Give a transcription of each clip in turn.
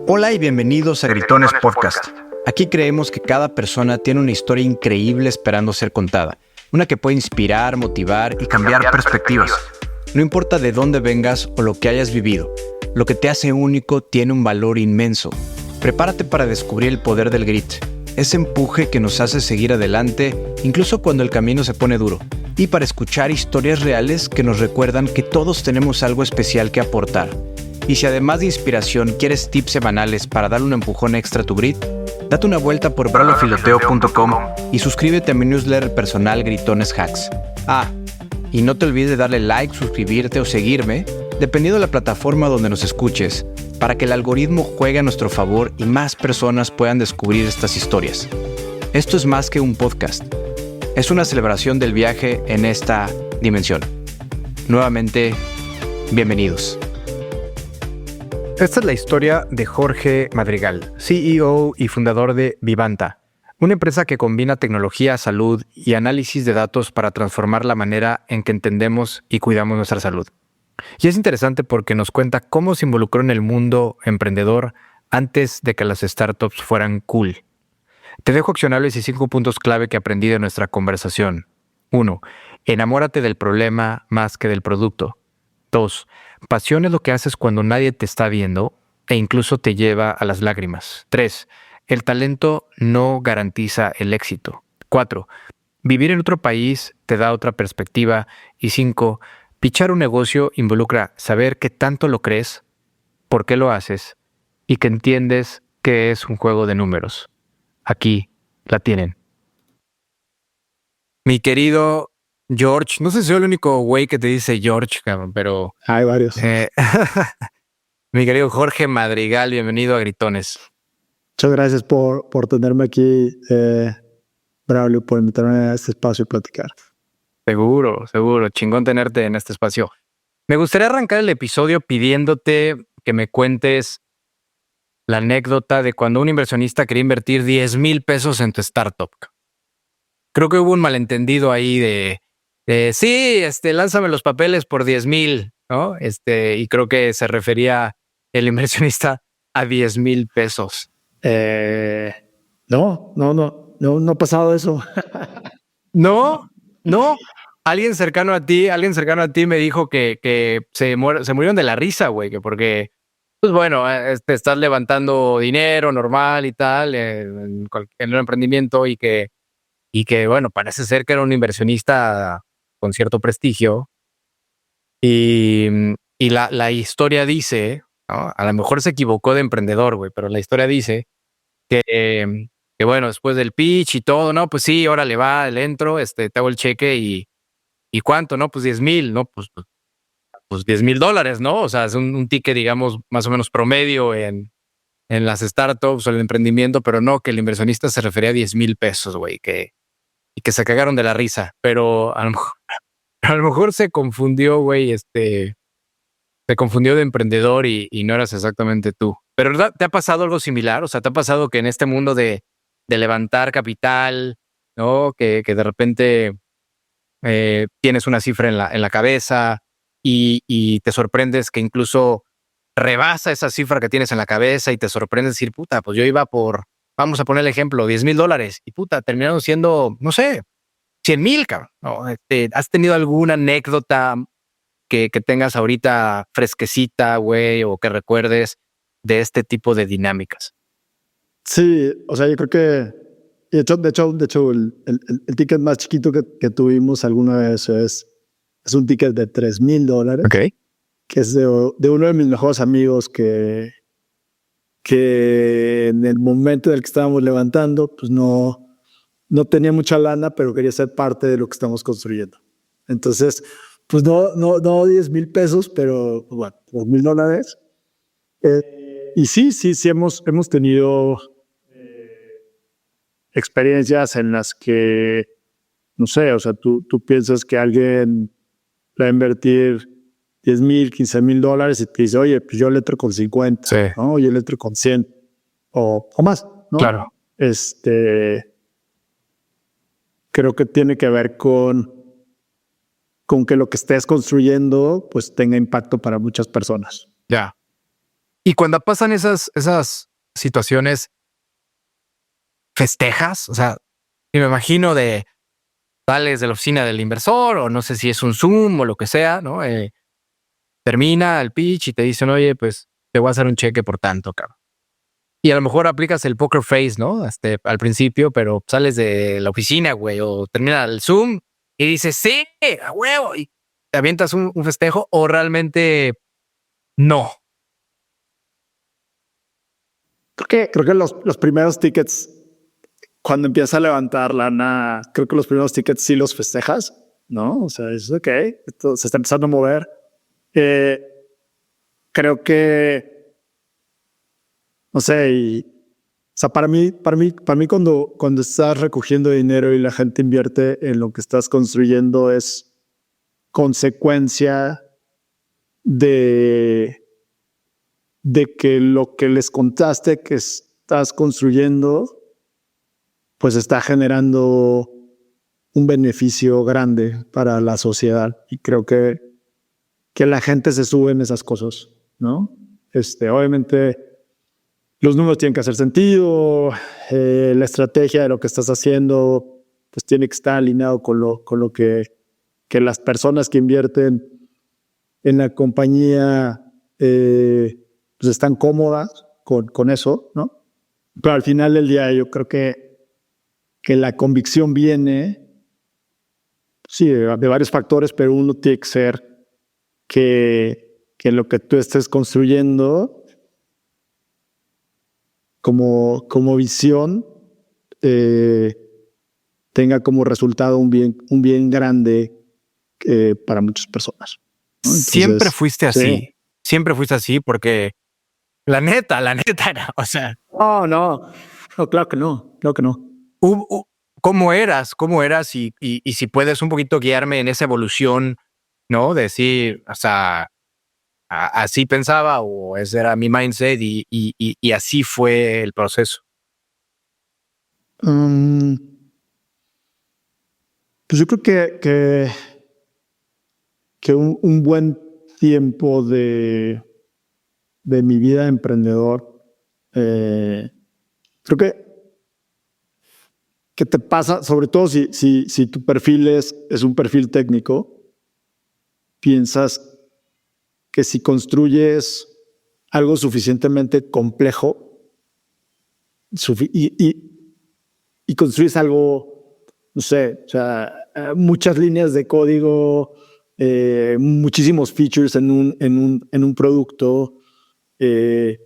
Hola y bienvenidos a Gritones Podcast. Aquí creemos que cada persona tiene una historia increíble esperando ser contada. Una que puede inspirar, motivar y cambiar perspectivas. No importa de dónde vengas o lo que hayas vivido, lo que te hace único tiene un valor inmenso. Prepárate para descubrir el poder del grit, ese empuje que nos hace seguir adelante incluso cuando el camino se pone duro. Y para escuchar historias reales que nos recuerdan que todos tenemos algo especial que aportar. Y si además de inspiración quieres tips semanales para dar un empujón extra a tu grit, date una vuelta por bralofiloteo.com y suscríbete a mi newsletter personal Gritones Hacks. Y no te olvides de darle like, suscribirte o seguirme, dependiendo de la plataforma donde nos escuches, para que el algoritmo juegue a nuestro favor y más personas puedan descubrir estas historias. Esto es más que un podcast. Es una celebración del viaje en esta dimensión. Nuevamente, bienvenidos. Esta es la historia de Jorge Madrigal, CEO y fundador de Vivanta, una empresa que combina tecnología, salud y análisis de datos para transformar la manera en que entendemos y cuidamos nuestra salud. Y es interesante porque nos cuenta cómo se involucró en el mundo emprendedor antes de que las startups fueran cool. Te dejo accionables y 5 puntos clave que aprendí de nuestra conversación. 1. Enamórate del problema más que del producto. 2. Pasión es lo que haces cuando nadie te está viendo e incluso te lleva a las lágrimas. 3. El talento no garantiza el éxito. 4. Vivir en otro país te da otra perspectiva. Y 5. Pichar un negocio involucra saber qué tanto lo crees, por qué lo haces y que entiendes que es un juego de números. Aquí la tienen. Mi querido George, no sé si soy el único güey que te dice George, cabrón, pero... Hay varios. Mi querido Jorge Madrigal, bienvenido a Gritones. Muchas gracias por tenerme aquí, Braulio, por invitarme a este espacio y platicar. Seguro, chingón tenerte en este espacio. Me gustaría arrancar el episodio pidiéndote que me cuentes la anécdota de cuando un inversionista quería invertir 10,000 pesos en tu startup. Creo que hubo un malentendido ahí de sí, lánzame los papeles por 10,000, ¿no? Y creo que se refería el inversionista a 10,000 pesos. No ha pasado eso. No. Alguien cercano a ti me dijo que se murieron de la risa, güey, que porque, pues bueno, estás levantando dinero normal y tal en un emprendimiento y que, bueno, parece ser que era un inversionista con cierto prestigio y la historia dice, ¿no? A lo mejor se equivocó de emprendedor, güey, pero la historia dice que bueno, después del pitch y todo, no, pues sí, órale, va, le entro, te hago el cheque ¿y cuánto? No, pues 10,000, ¿no? Pues $10,000, ¿no? O sea, es un ticket, digamos, más o menos promedio en las startups o el emprendimiento, pero no, que el inversionista se refería a 10,000 pesos, güey, y que se cagaron de la risa, pero a lo mejor se confundió, güey, se confundió de emprendedor y no eras exactamente tú. Pero ¿verdad? ¿Te ha pasado algo similar? O sea, ¿te ha pasado que en este mundo de levantar capital, ¿no? Que de repente tienes una cifra en la cabeza y te sorprendes que incluso rebasa esa cifra que tienes en la cabeza y te sorprendes decir, puta, pues yo iba por, vamos a poner el ejemplo, $10,000 y puta, terminaron siendo, no sé, 100,000, cabrón, ¿no? ¿Has tenido alguna anécdota que tengas ahorita fresquecita, güey, o que recuerdes de este tipo de dinámicas? Sí, o sea, yo creo que, de hecho el ticket más chiquito que tuvimos alguna vez es un ticket de $3,000, Ok. que es de uno de mis mejores amigos que en el momento en el que estábamos levantando, pues no tenía mucha lana, pero quería ser parte de lo que estamos construyendo. Entonces, pues no 10,000 pesos, pero pues bueno, $3,000. Y sí hemos tenido experiencias en las que, no sé, o sea, tú piensas que alguien va a invertir 10,000, $15,000 y te dice, oye, pues yo le entro con 50, Sí. ¿no? Yo le entro con 100 o más, ¿no? Claro. Creo que tiene que ver con que lo que estés construyendo pues tenga impacto para muchas personas. Ya. Y cuando pasan esas situaciones, ¿festejas? O sea, me imagino sales de la oficina del inversor o no sé si es un Zoom o lo que sea, ¿no? Termina el pitch y te dicen, oye, pues te voy a hacer un cheque por tanto, cabrón. Y a lo mejor aplicas el poker face, ¿no? Al principio, pero sales de la oficina, güey, o termina el Zoom y dices, sí, a huevo, y te avientas un festejo o realmente no. Creo que los primeros tickets, cuando empieza a levantar lana, creo que los primeros tickets sí los festejas, ¿no? O sea, es ok, esto se está empezando a mover. Creo que, no sé, o sea, para mí cuando estás recogiendo dinero y la gente invierte en lo que estás construyendo es consecuencia de, de que lo que les contaste que estás construyendo, pues está generando un beneficio grande para la sociedad. Y creo que la gente se sube en esas cosas, ¿no? Obviamente los números tienen que hacer sentido, la estrategia de lo que estás haciendo pues tiene que estar alineado con lo que las personas que invierten en la compañía pues están cómodas con eso, ¿no? Pero al final del día yo creo que la convicción viene, sí, de varios factores, pero uno tiene que ser que lo que tú estés construyendo como visión tenga como resultado un bien grande para muchas personas, ¿no? Entonces, siempre fuiste así. sí. Siempre fuiste así porque la neta, o sea. No, claro que no, claro que no. ¿Cómo eras? Y si puedes un poquito guiarme en esa evolución, ¿no? Decir, o sea, así pensaba o ese era mi mindset y así fue el proceso. Pues yo creo que un buen tiempo de mi vida de emprendedor, creo que te pasa, sobre todo si tu perfil es un perfil técnico, piensas que si construyes algo suficientemente complejo y construyes algo, no sé, o sea, muchas líneas de código, muchísimos features en un producto, pues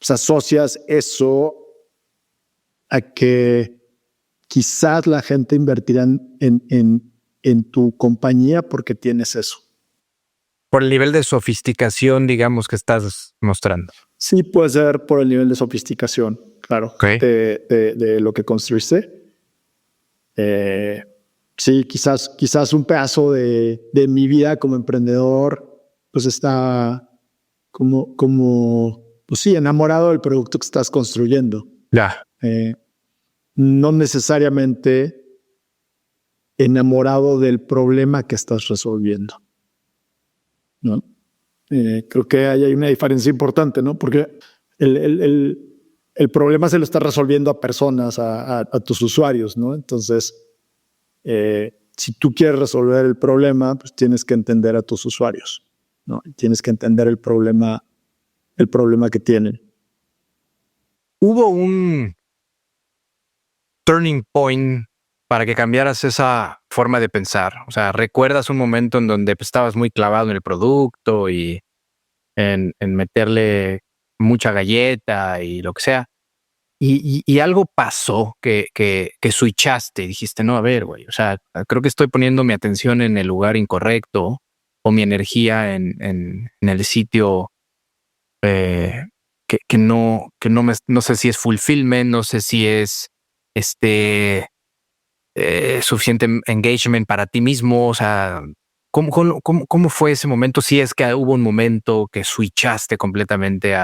asocias eso a que quizás la gente invertirá en tu compañía porque tienes eso. Por el nivel de sofisticación, digamos, que estás mostrando. Sí, puede ser por el nivel de sofisticación, claro, Okay. de lo que construiste. Sí, quizás un pedazo de mi vida como emprendedor, pues está pues sí, enamorado del producto que estás construyendo. Ya. No necesariamente enamorado del problema que estás resolviendo, ¿no? Creo que ahí hay una diferencia importante, ¿no? Porque el problema se lo está resolviendo a personas, a tus usuarios, ¿no? Entonces, si tú quieres resolver el problema, pues tienes que entender a tus usuarios, ¿no? Tienes que entender el problema que tienen. ¿Hubo un turning point para que cambiaras esa forma de pensar? O sea, ¿recuerdas un momento en donde pues, estabas muy clavado en el producto y en meterle mucha galleta y lo que sea? Y algo pasó que switchaste y dijiste, no, a ver, güey, o sea, creo que estoy poniendo mi atención en el lugar incorrecto o mi energía en el sitio que no no sé si es fulfillment, no sé si es suficiente engagement para ti mismo, o sea, ¿cómo fue ese momento? Si es que hubo un momento que switchaste completamente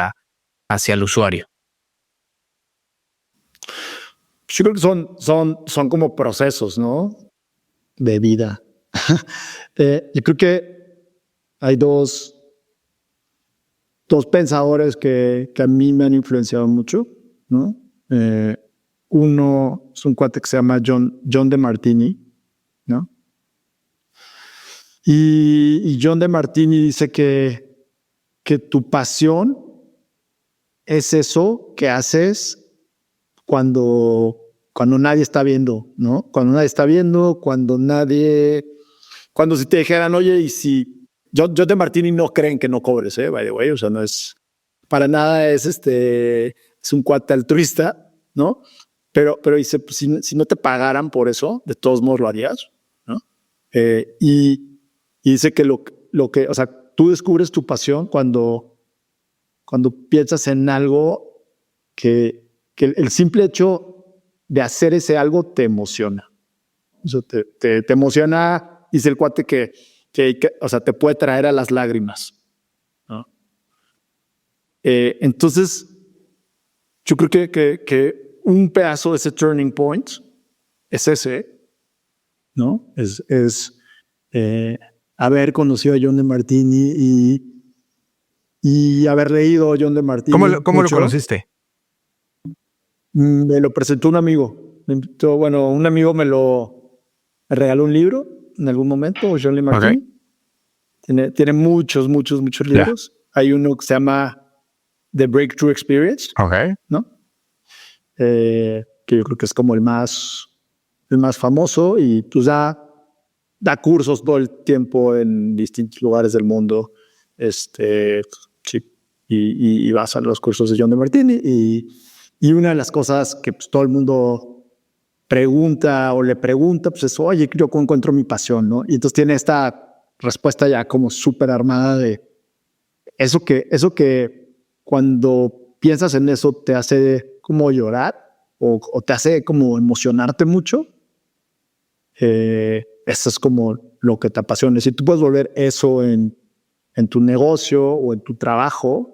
hacia el usuario. Yo creo que son como procesos, ¿no? De vida. Yo creo que hay dos dos pensadores que a mí me han influenciado mucho, ¿no? Uno es un cuate que se llama John DeMartini, ¿no? Y John DeMartini dice que tu pasión es eso que haces cuando nadie está viendo, ¿no? Cuando nadie está viendo, cuando si te dijeran, oye, y si John DeMartini no creen que no cobres, by the way, o sea, no es para nada, es un cuate altruista, ¿no? Pero dice, pues, si no te pagaran por eso, de todos modos lo harías, ¿no? Y dice que lo que, o sea, tú descubres tu pasión cuando piensas en algo que el simple hecho de hacer ese algo te emociona. O sea, te emociona, dice el cuate que o sea, te puede traer a las lágrimas, ¿no? Entonces, yo creo que un pedazo de ese turning point es ese, ¿no? Es haber conocido a John DeMartini y haber leído a John DeMartini. ¿Cómo lo conociste? Me lo presentó un amigo. Un amigo me regaló un libro en algún momento, John DeMartini. Okay. Tiene muchos libros. Yeah. Hay uno que se llama The Breakthrough Experience. Okay. ¿No? Que yo creo que es como el más famoso y pues da cursos todo el tiempo en distintos lugares del mundo. Sí. Y vas a los cursos de John DeMartini y una de las cosas que pues, todo el mundo le pregunta, pues es, oye, yo encuentro mi pasión, ¿no? Y entonces tiene esta respuesta ya como súper armada de eso que cuando piensas en eso te hace como llorar o te hace como emocionarte mucho. Eso es como lo que te apasiona. Si tú puedes volver eso en tu negocio o en tu trabajo,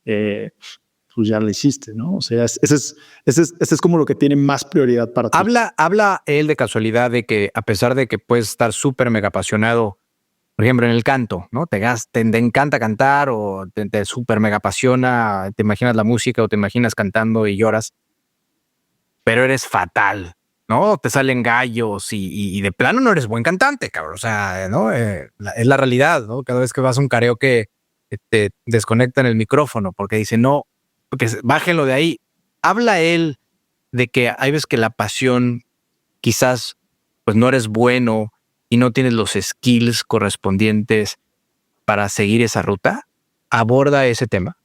pues ya lo hiciste, ¿no? O sea, ese es como lo que tiene más prioridad para ti. Habla él de casualidad de que a pesar de que puedes estar súper mega apasionado, por ejemplo, en el canto, ¿no? Te encanta cantar o te súper mega apasiona, te imaginas la música o te imaginas cantando y lloras, pero eres fatal, ¿no? Te salen gallos y de plano no eres buen cantante, cabrón. O sea, ¿no? Es la realidad, ¿no? Cada vez que vas a un karaoke te desconectan el micrófono porque dicen, no, porque bájenlo de ahí. Habla él de que hay veces que la pasión quizás pues no eres bueno y no tienes los skills correspondientes para seguir esa ruta. ¿Aborda ese tema?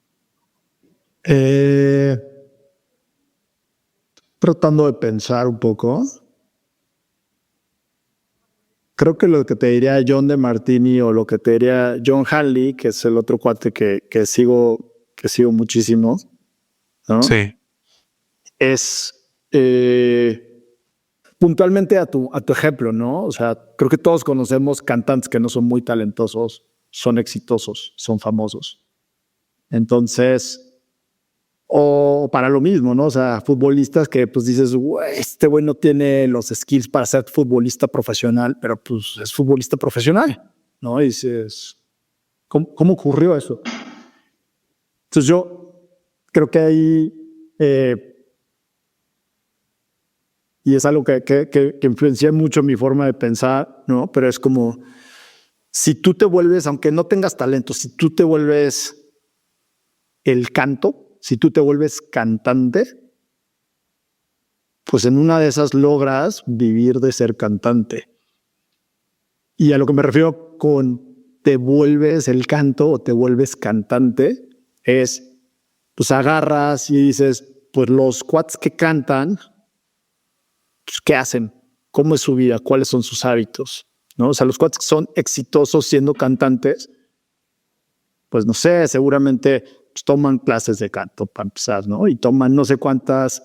Tratando de pensar un poco. Creo que lo que te diría John DeMartini o lo que te diría John Hanley, que es el otro cuate que sigo muchísimo, ¿no? Sí. Es puntualmente a tu ejemplo, ¿no? O sea, creo que todos conocemos cantantes que no son muy talentosos, son exitosos, son famosos. Entonces, o para lo mismo, ¿no? O sea, futbolistas que pues dices, güey, este güey no tiene los skills para ser futbolista profesional, pero pues es futbolista profesional, ¿no? Y dices, ¿cómo ocurrió eso? Entonces yo creo que ahí, y es algo que influencia mucho mi forma de pensar, ¿no? Pero es como, si tú te vuelves, aunque no tengas talento, si tú te vuelves el canto, si tú te vuelves cantante, pues en una de esas logras vivir de ser cantante. Y a lo que me refiero con te vuelves el canto o te vuelves cantante es, pues agarras y dices, pues los cuates que cantan, pues, ¿qué hacen? ¿Cómo es su vida? ¿Cuáles son sus hábitos? ¿No? O sea, los cuates que son exitosos siendo cantantes, pues no sé, seguramente pues, toman clases de canto para empezar, ¿no? Y toman no sé cuántos,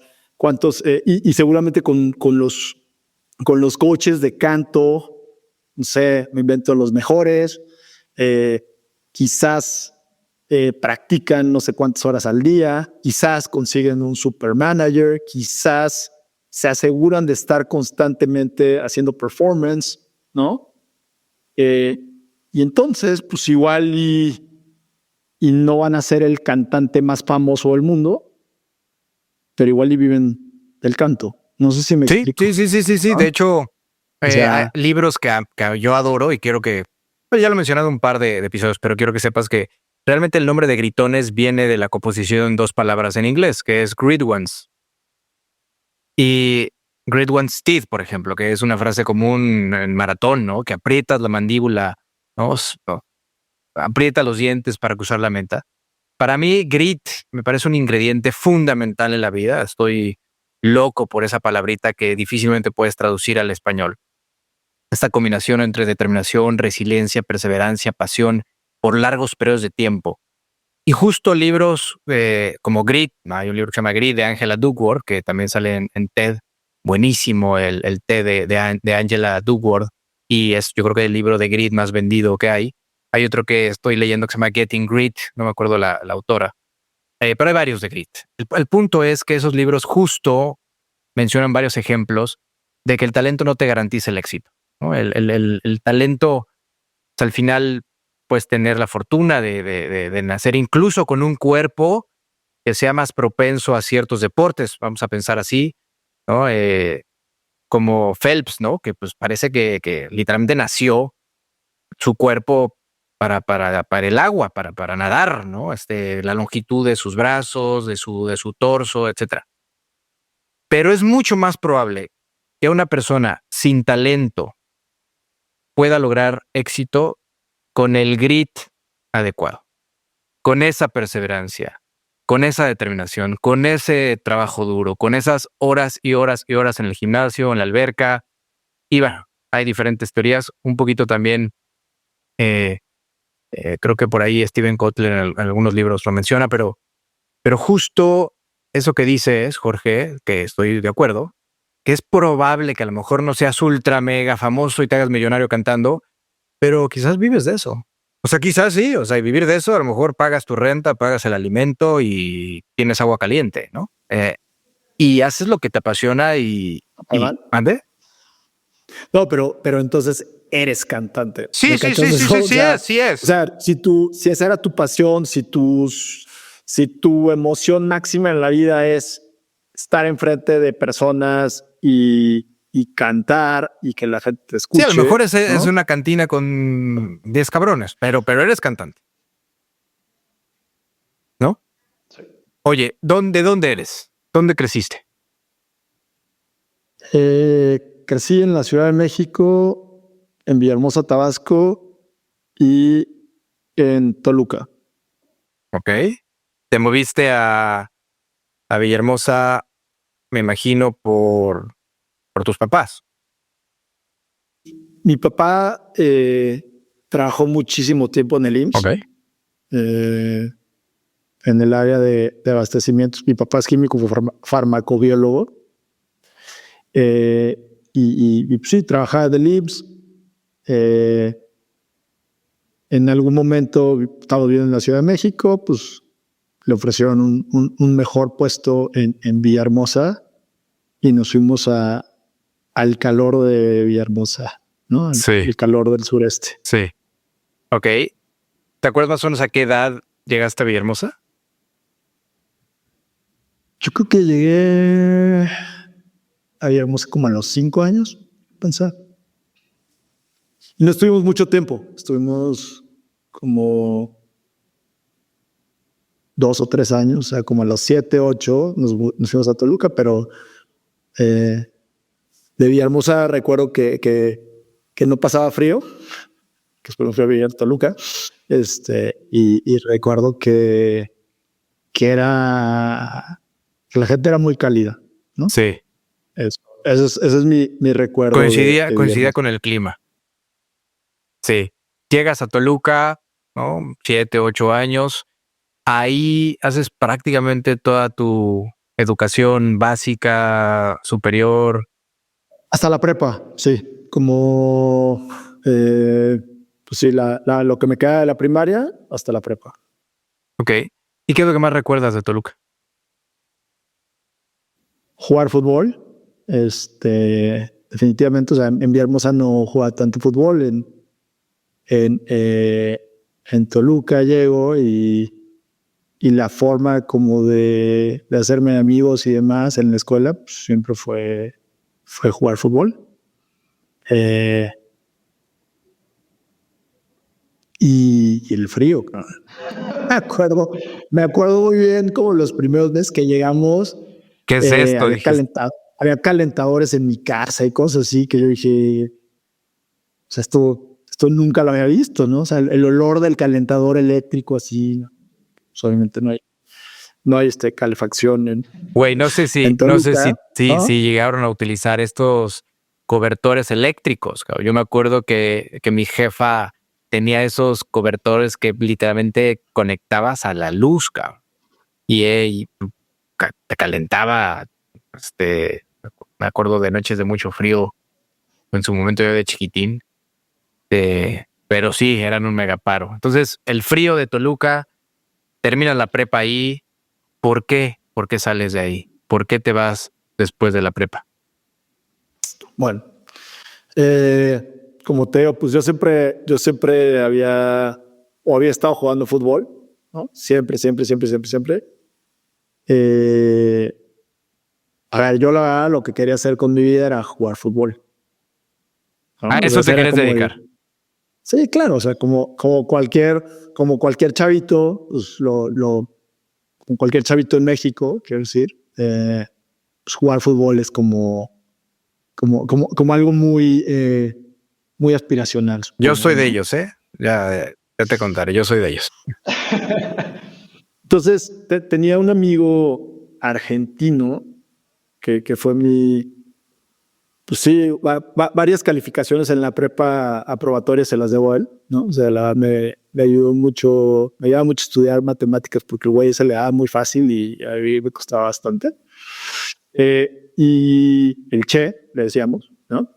y seguramente con los coaches de canto, no sé, me invento los mejores, quizás practican no sé cuántas horas al día, quizás consiguen un super manager, quizás se aseguran de estar constantemente haciendo performance, ¿no? Y entonces, pues igual y no van a ser el cantante más famoso del mundo, pero igual y viven del canto. No sé si me explico. Sí. ¿No? De hecho, O sea, hay libros que yo adoro y quiero que, pues ya lo he mencionado en un par de episodios, pero quiero que sepas que realmente el nombre de Gritones viene de la composición en 2 palabras en inglés, que es Great Ones. Y Great One's Teeth, por ejemplo, que es una frase común en maratón, ¿no? Que aprietas la mandíbula, ¿no? Aprieta los dientes para cruzar la meta. Para mí, grit me parece un ingrediente fundamental en la vida. Estoy loco por esa palabrita que difícilmente puedes traducir al español. Esta combinación entre determinación, resiliencia, perseverancia, pasión por largos periodos de tiempo. Y justo libros como Grit, hay un libro que se llama Grit de Angela Duckworth, que también sale en TED. Buenísimo el TED de Angela Duckworth. Y es, yo creo que el libro de Grit más vendido que hay. Hay otro que estoy leyendo que se llama Getting Grit, no me acuerdo la autora. Pero hay varios de Grit. El punto es que esos libros justo mencionan varios ejemplos de que el talento no te garantiza el éxito, ¿no? El talento, pues, al final puedes tener la fortuna de nacer incluso con un cuerpo que sea más propenso a ciertos deportes, vamos a pensar así, ¿no? Como Phelps, ¿no? Que pues parece que literalmente nació su cuerpo para el agua, para nadar, ¿no? La longitud de sus brazos, de su torso, etcétera. Pero es mucho más probable que una persona sin talento pueda lograr éxito con el grit adecuado, con esa perseverancia, con esa determinación, con ese trabajo duro, con esas horas y horas y horas en el gimnasio, en la alberca. Y bueno, hay diferentes teorías, un poquito también, creo que por ahí Steven Kotler en algunos libros lo menciona, pero justo eso que dices, Jorge, que estoy de acuerdo, que es probable que a lo mejor no seas ultra mega famoso y te hagas millonario cantando, pero quizás vives de eso. O sea, quizás sí, o sea, y vivir de eso, a lo mejor pagas tu renta, pagas el alimento y tienes agua caliente, ¿no? Y haces lo que te apasiona y ¿ande? no, pero entonces eres cantante. Sí, ¿Me sí, cachas sí, eso? sí, sí, O sí sea, es, sí es. O sea, si esa era tu pasión, si tu emoción máxima en la vida es estar enfrente de personas y cantar y que la gente te Sí, escuche. a lo mejor es ¿no? una cantina con 10 cabrones, pero eres cantante, ¿no? Sí. Oye, ¿de dónde eres? ¿Dónde creciste? Crecí en la Ciudad de México, en Villahermosa, Tabasco y en Toluca. Ok. Te moviste a Villahermosa, me imagino, por tus papás. Mi papá trabajó muchísimo tiempo en el IMSS. Ok. En el área de abastecimientos. Mi papá es químico farmacobiólogo. Y sí, trabajaba del IMSS. En algún momento estaba viviendo en la Ciudad de México, pues le ofrecieron un mejor puesto en Villahermosa y nos fuimos al calor de Villahermosa, ¿no? Sí. El calor del sureste. Sí. Ok. ¿Te acuerdas más o menos a qué edad llegaste a Villahermosa? Yo creo que llegué a Villahermosa como a los 5 años, pensar. Y no estuvimos mucho tiempo, estuvimos como 2 o 3 años, o sea, como a los 7, 8 nos fuimos a Toluca, pero de Villahermosa recuerdo que no pasaba frío, que después me fui a vivir a Toluca, y recuerdo que era que la gente era muy cálida, ¿no? Sí. Ese es mi recuerdo. Coincidía de con el clima. Sí. Llegas a Toluca, ¿no? 7, 8 años. Ahí haces prácticamente toda tu educación básica, superior. Hasta la prepa, sí. Como, pues sí, lo que me queda de la primaria hasta la prepa. Ok. ¿Y qué es lo que más recuerdas de Toluca? Jugar fútbol. Definitivamente, o sea, en Villahermosa no jugaba tanto fútbol. En en Toluca llego y la forma como de hacerme amigos y demás en la escuela pues, siempre fue jugar fútbol. Y el frío, cabrón. Me acuerdo muy bien como los primeros meses que llegamos. ¿Qué es esto? Había calentadores en mi casa y cosas así que yo dije, o sea, esto nunca lo había visto, ¿no? O sea, el olor del calentador eléctrico así, ¿no? Pues obviamente no hay calefacción Güey, no sé si llegaron a utilizar estos cobertores eléctricos, cabrón. Yo me acuerdo que mi jefa tenía esos cobertores que literalmente conectabas a la luz, cabrón. Y te calentaba. Me acuerdo de noches de mucho frío. En su momento yo de chiquitín. Pero sí, eran un mega paro. Entonces, el frío de Toluca, terminas la prepa ahí. ¿Por qué? ¿Por qué sales de ahí? ¿Por qué te vas después de la prepa? Bueno, como te digo, pues yo siempre había estado jugando fútbol, ¿no? Siempre. A ver, yo la verdad lo que quería hacer con mi vida era jugar fútbol, ¿no? ¿A eso te quieres dedicar? Sí, claro, o sea, como cualquier chavito, pues como cualquier chavito en México, quiero decir, pues jugar fútbol es como algo muy aspiracional. Yo soy de ellos, ¿eh? Ya te contaré, yo soy de ellos. Entonces, tenía un amigo argentino que fue pues sí, varias calificaciones en la prepa aprobatoria se las debo a él, ¿no? O sea, me ayudó mucho, me ayudaba mucho a estudiar matemáticas porque el güey se le daba muy fácil y a mí me costaba bastante. Y el Che, le decíamos, ¿no?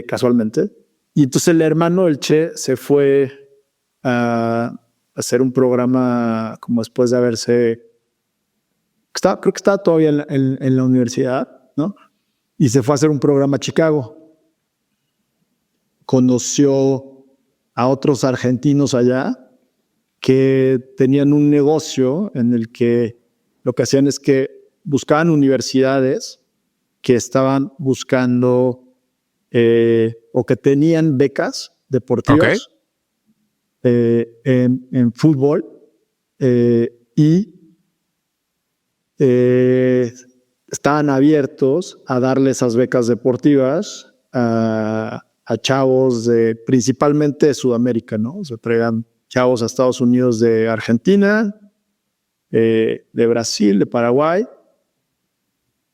Casualmente. Y entonces el hermano del Che se fue a hacer un programa como después de haberse... creo que estaba todavía en la universidad, ¿no? Y se fue a hacer un programa a Chicago. Conoció a otros argentinos allá que tenían un negocio en el que lo que hacían es que buscaban universidades que estaban buscando o que tenían becas deportivas en fútbol y estaban abiertos a darle esas becas deportivas a chavos principalmente de Sudamérica, ¿no? O sea, traían chavos a Estados Unidos de Argentina, de Brasil, de Paraguay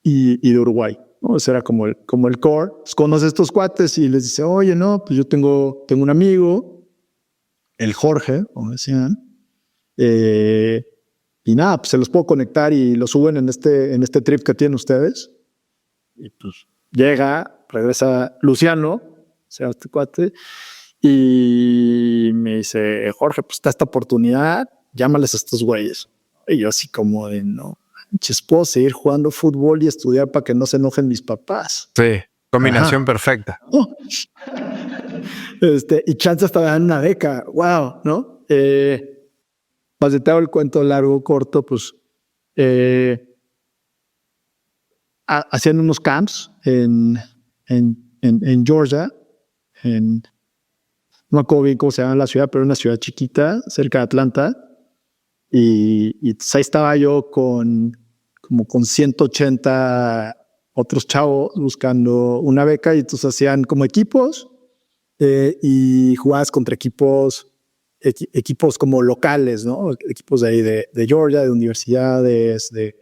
y de Uruguay, ¿no? Ese era como el core. Pues conoce a estos cuates y les dice, oye, no, pues yo tengo un amigo, el Jorge, como decían, y nada, pues se los puedo conectar y lo suben en este trip que tienen ustedes. Y pues regresa Luciano, o sea, este cuate, y me dice, Jorge, pues está esta oportunidad, llámales a estos güeyes. Y yo así como de, no manches, puedo seguir jugando fútbol y estudiar para que no se enojen mis papás. Sí, combinación perfecta. Oh. Y chance hasta dan una beca, wow, ¿no? Más de te hago el cuento largo, corto, pues hacían unos camps en Georgia, no me acuerdo bien cómo se llama la ciudad, pero una ciudad chiquita, cerca de Atlanta, y ahí estaba yo con 180 otros chavos buscando una beca, y entonces hacían como equipos y jugabas contra equipos como locales, ¿no? Equipos de ahí de Georgia, de universidades, de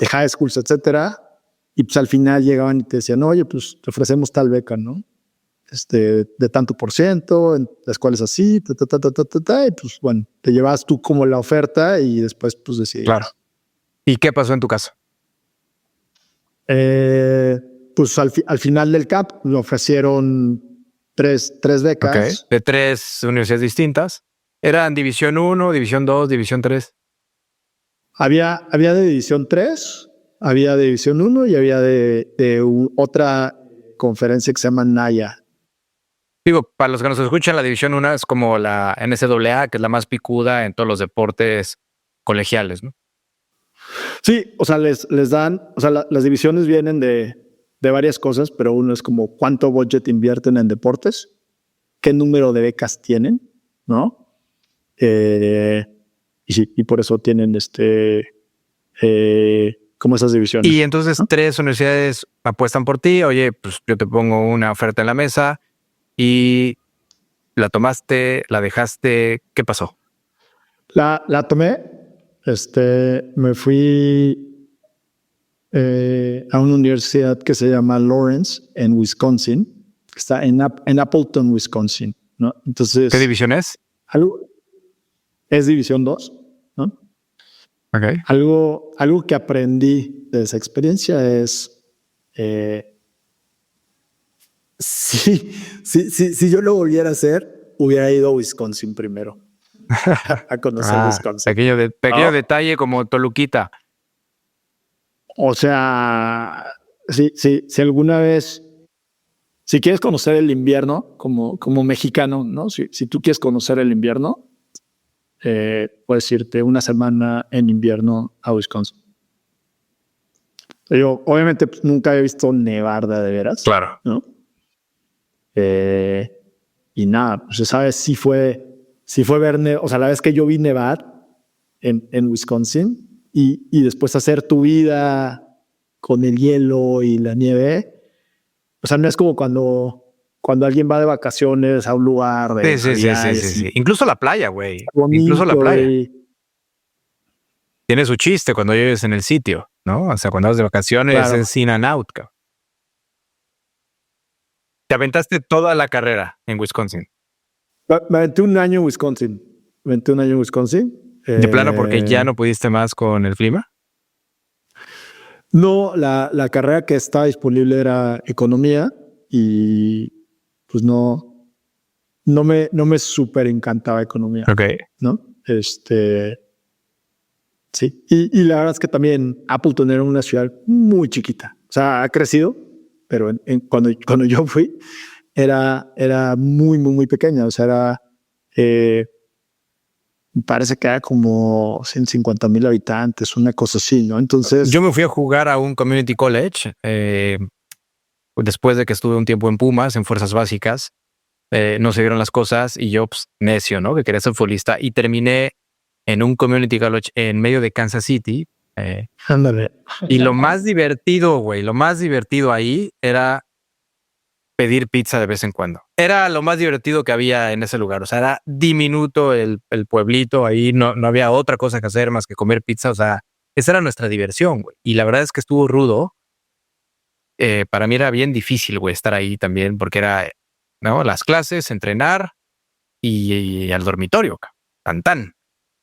high schools, etcétera. Y pues al final llegaban y te decían, oye, pues te ofrecemos tal beca, ¿no? De tanto por ciento, en las cuales así, y pues bueno, te llevas tú como la oferta y después pues decidías. Claro. ¿Y qué pasó en tu caso? Pues al final del CAP me ofrecieron tres becas. Okay. De 3 universidades distintas. ¿Eran División 1, División 2, División 3? Había de División 3, había de División 1 y había de otra conferencia que se llama NAIA. Digo, para los que nos escuchan, la División 1 es como la NCAA, que es la más picuda en todos los deportes colegiales, ¿no? Sí, o sea, les dan, o sea, las divisiones vienen de varias cosas, pero uno es como cuánto budget invierten en deportes, qué número de becas tienen, ¿no? Y sí, y por eso tienen como esas divisiones. Y entonces 3 universidades apuestan por ti. Oye, pues yo te pongo una oferta en la mesa y la tomaste, la dejaste. ¿Qué pasó? La tomé, me fui a una universidad que se llama Lawrence en Wisconsin, que está en Appleton, Wisconsin, ¿no? Entonces, ¿Qué división es? Es División 2, ¿no? Okay. Algo que aprendí de esa experiencia es si yo lo volviera a hacer, hubiera ido a Wisconsin primero a conocer Wisconsin. Pequeño detalle como Toluquita. O sea, si alguna vez, si quieres conocer el invierno como mexicano, ¿no? Si tú quieres conocer el invierno, puedes irte una semana en invierno a Wisconsin. Yo, obviamente, pues, nunca he visto nevar de veras. Claro. ¿No? Y nada, pues sabes, si fue ver, o sea, la vez que yo vi nevar en Wisconsin y después hacer tu vida con el hielo y la nieve, o sea, no es como cuando alguien va de vacaciones a un lugar de Sí. Incluso la playa, güey. Bonito, incluso la playa. Y tiene su chiste cuando vives en el sitio, ¿no? O sea, cuando vas de vacaciones claro, es in and out, cabrón. Te aventaste toda la carrera en Wisconsin. me aventé un año en Wisconsin. ¿De plano porque ya no pudiste más con el clima? No, la carrera que estaba disponible era economía y pues no me súper encantaba economía. Ok. ¿No? Sí. Y la verdad es que también Appleton era una ciudad muy chiquita. O sea, ha crecido, pero cuando yo fui era muy, muy, muy pequeña. O sea, me parece que era como 150,000 habitantes, una cosa así, ¿no? Entonces, yo me fui a jugar a un community college después de que estuve un tiempo en Pumas, en Fuerzas Básicas. No se dieron las cosas y yo, pues, necio, ¿no? Que quería ser futbolista y terminé en un community college en medio de Kansas City. Ándale. Y lo más divertido, güey, lo más divertido ahí era pedir pizza de vez en cuando. Era lo más divertido que había en ese lugar. O sea, era diminuto el pueblito. Ahí no había otra cosa que hacer más que comer pizza. O sea, esa era nuestra diversión, güey. Y la verdad es que estuvo rudo. Para mí era bien difícil, güey, estar ahí también porque era, ¿no? Las clases, entrenar y al dormitorio, tan.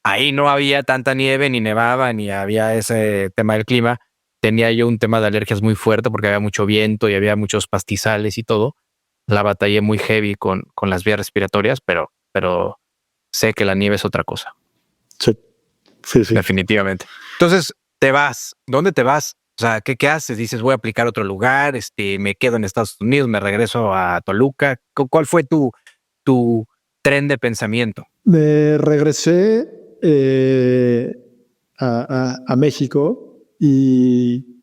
Ahí no había tanta nieve, ni nevaba, ni había ese tema del clima. Tenía yo un tema de alergias muy fuerte porque había mucho viento y había muchos pastizales y todo. La batallé muy heavy con las vías respiratorias, pero sé que la nieve es otra cosa. Sí. Definitivamente. Entonces, te vas. ¿Dónde te vas? O sea, ¿qué haces? Dices, voy a aplicar a otro lugar, me quedo en Estados Unidos, me regreso a Toluca. ¿Cuál fue tu tren de pensamiento? Me regresé a México y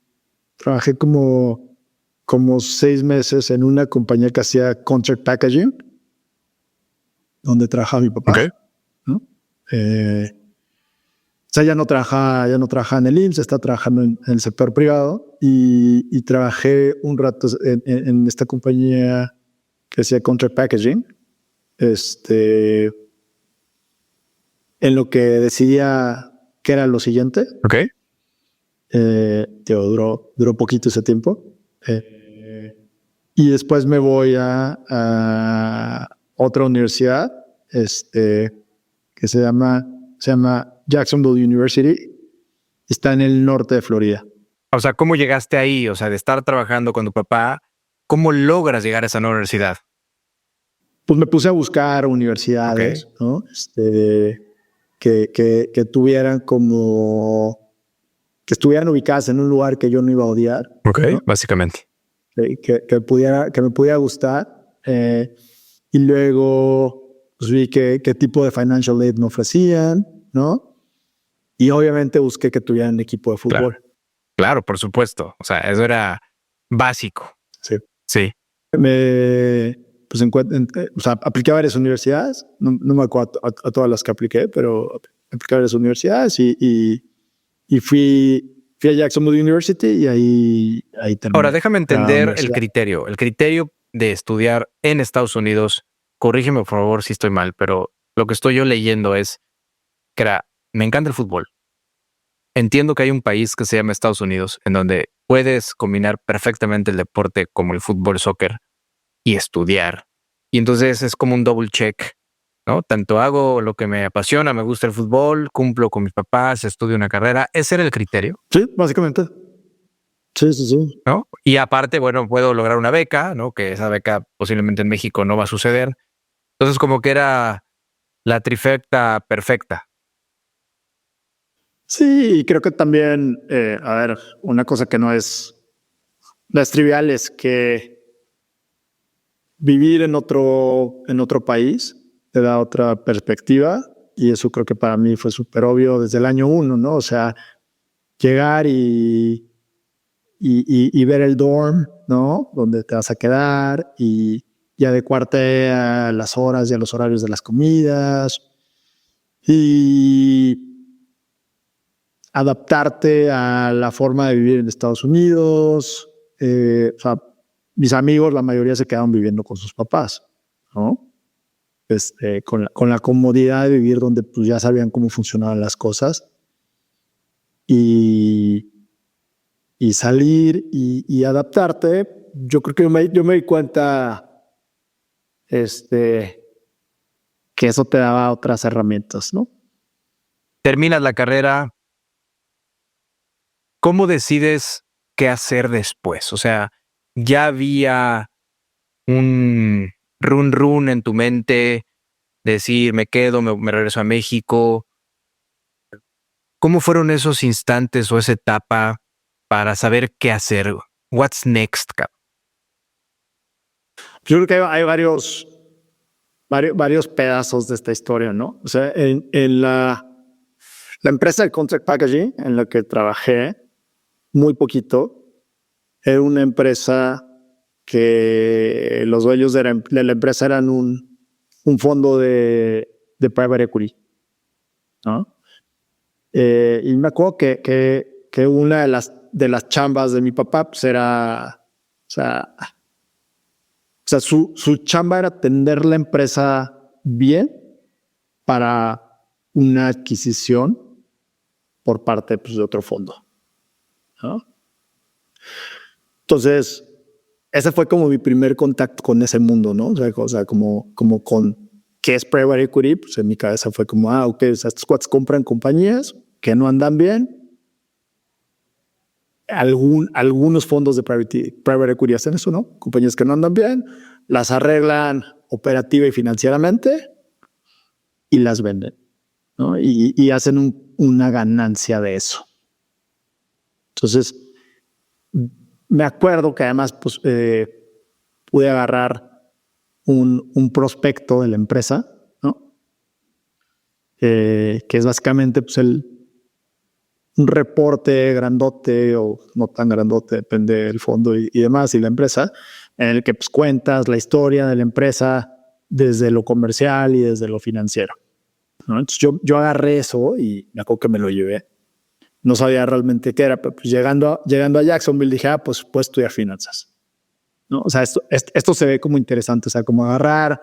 trabajé como 6 meses en una compañía que hacía contract packaging, donde trabajaba mi papá. Okay. ¿No? O sea, ya no trabajaba en el IMSS, está trabajando en el sector privado y trabajé un rato en esta compañía que hacía contract packaging. En lo que decidía qué era lo siguiente. Ok. Duró poquito ese tiempo. Y después me voy a otra universidad que se llama Jacksonville University. Está en el norte de Florida. O sea, ¿cómo llegaste ahí? O sea, de estar trabajando con tu papá, ¿cómo logras llegar a esa universidad? Pues me puse a buscar universidades, okay, ¿no? Que tuvieran como... que estuvieran ubicadas en un lugar que yo no iba a odiar. Ok, ¿no? básicamente. Que me pudiera gustar. y luego pues, vi qué tipo de financial aid me ofrecían, ¿no? Y obviamente busqué que tuvieran equipo de fútbol. Claro, por supuesto. O sea, eso era básico. Sí. Sí. Pues o sea, apliqué a varias universidades, no me acuerdo a todas las que apliqué, pero apliqué a varias universidades y fui a Jacksonville University y ahí terminé. Ahora, déjame entender el criterio. El criterio de estudiar en Estados Unidos, corrígeme por favor si estoy mal, pero lo que estoy yo leyendo es que me encanta el fútbol. Entiendo que hay un país que se llama Estados Unidos en donde puedes combinar perfectamente el deporte como el fútbol, soccer y estudiar. Y entonces es como un double check, ¿no? Tanto hago lo que me apasiona, me gusta el fútbol, cumplo con mis papás, estudio una carrera. ¿Ese era el criterio? Sí, básicamente. Sí. ¿No? Y aparte, bueno, puedo lograr una beca, ¿no? Que esa beca posiblemente en México no va a suceder. Entonces como que era la trifecta perfecta. Sí, y creo que también, a ver, una cosa que no es trivial es que vivir en otro país te da otra perspectiva y eso creo que para mí fue súper obvio desde el año 1, ¿no? O sea, llegar y ver el dorm, ¿no? Donde te vas a quedar y adecuarte a las horas y a los horarios de las comidas y adaptarte a la forma de vivir en Estados Unidos. O sea, mis amigos, la mayoría se quedaron viviendo con sus papás, ¿no? Con la comodidad de vivir donde pues, ya sabían cómo funcionaban las cosas y salir y adaptarte. Yo creo que yo me di cuenta que eso te daba otras herramientas, ¿no? Terminas la carrera. ¿Cómo decides qué hacer después? O sea, ya había un run en tu mente, decir, me quedo, me regreso a México. ¿Cómo fueron esos instantes o esa etapa para saber qué hacer? What's next, cabrón? Yo creo que hay varios pedazos de esta historia, ¿no? O sea, en la empresa de Contract Packaging en la que trabajé muy poquito, era una empresa que los dueños de la empresa eran un fondo de private equity, ¿no? Y me acuerdo que una de las chambas de mi papá pues era, o sea, su chamba era atender la empresa bien para una adquisición por parte pues, de otro fondo, ¿no? Entonces, ese fue como mi primer contacto con ese mundo, ¿no? O sea como con qué es private equity, pues en mi cabeza fue como, ok, o sea, estos cuates compran compañías que no andan bien. Algunos fondos de private equity hacen eso, ¿no? Compañías que no andan bien, las arreglan operativa y financieramente y las venden, ¿no? Y hacen una ganancia de eso. Entonces, me acuerdo que además pues, pude agarrar un prospecto de la empresa, ¿no? Que es básicamente pues, un reporte grandote o no tan grandote, depende del fondo y demás, y la empresa, en el que pues, cuentas la historia de la empresa desde lo comercial y desde lo financiero, ¿no? Entonces yo agarré eso y me acuerdo que me lo llevé. No sabía realmente qué era, pero pues llegando a Jacksonville dije, pues puedo estudiar finanzas, ¿no? O sea, esto se ve como interesante, o sea, como agarrar